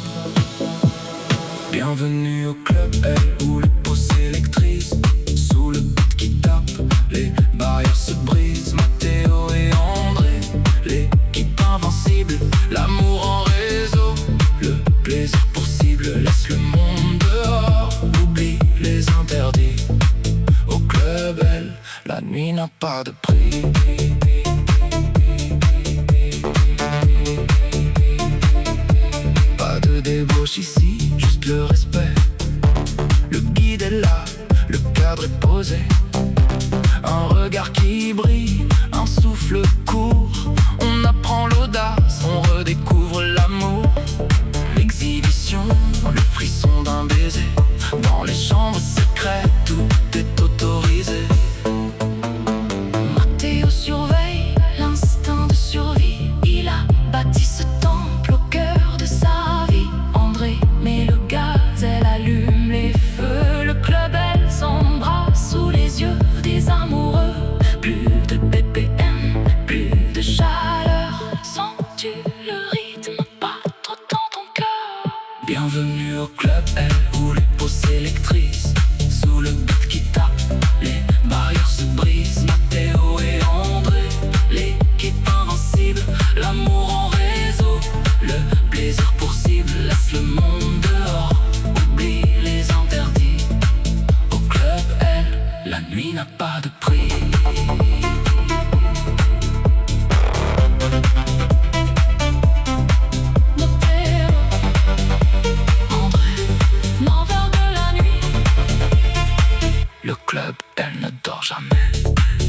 Bienvenue au club L où les peaux s'électrisent. Sous le beat qui tape, les barrières se brisent. Mathéo et André, l'équipe invincible. L'amour en réseau, le plaisir pour cible. Laisse le monde dehors, oublie les interdits. Au club L, la nuit n'a pas de prix. Pas de débauche ici, juste le respect. Le guide est là, le cadre est posé. Un regard qui brille, un souffle court. On apprend l'audace, on redécouvre l'amour. L'exhibition, le frisson d'un baiser. Dans les chambres secrètes, tout est autorisé. Mathéo dors jamais.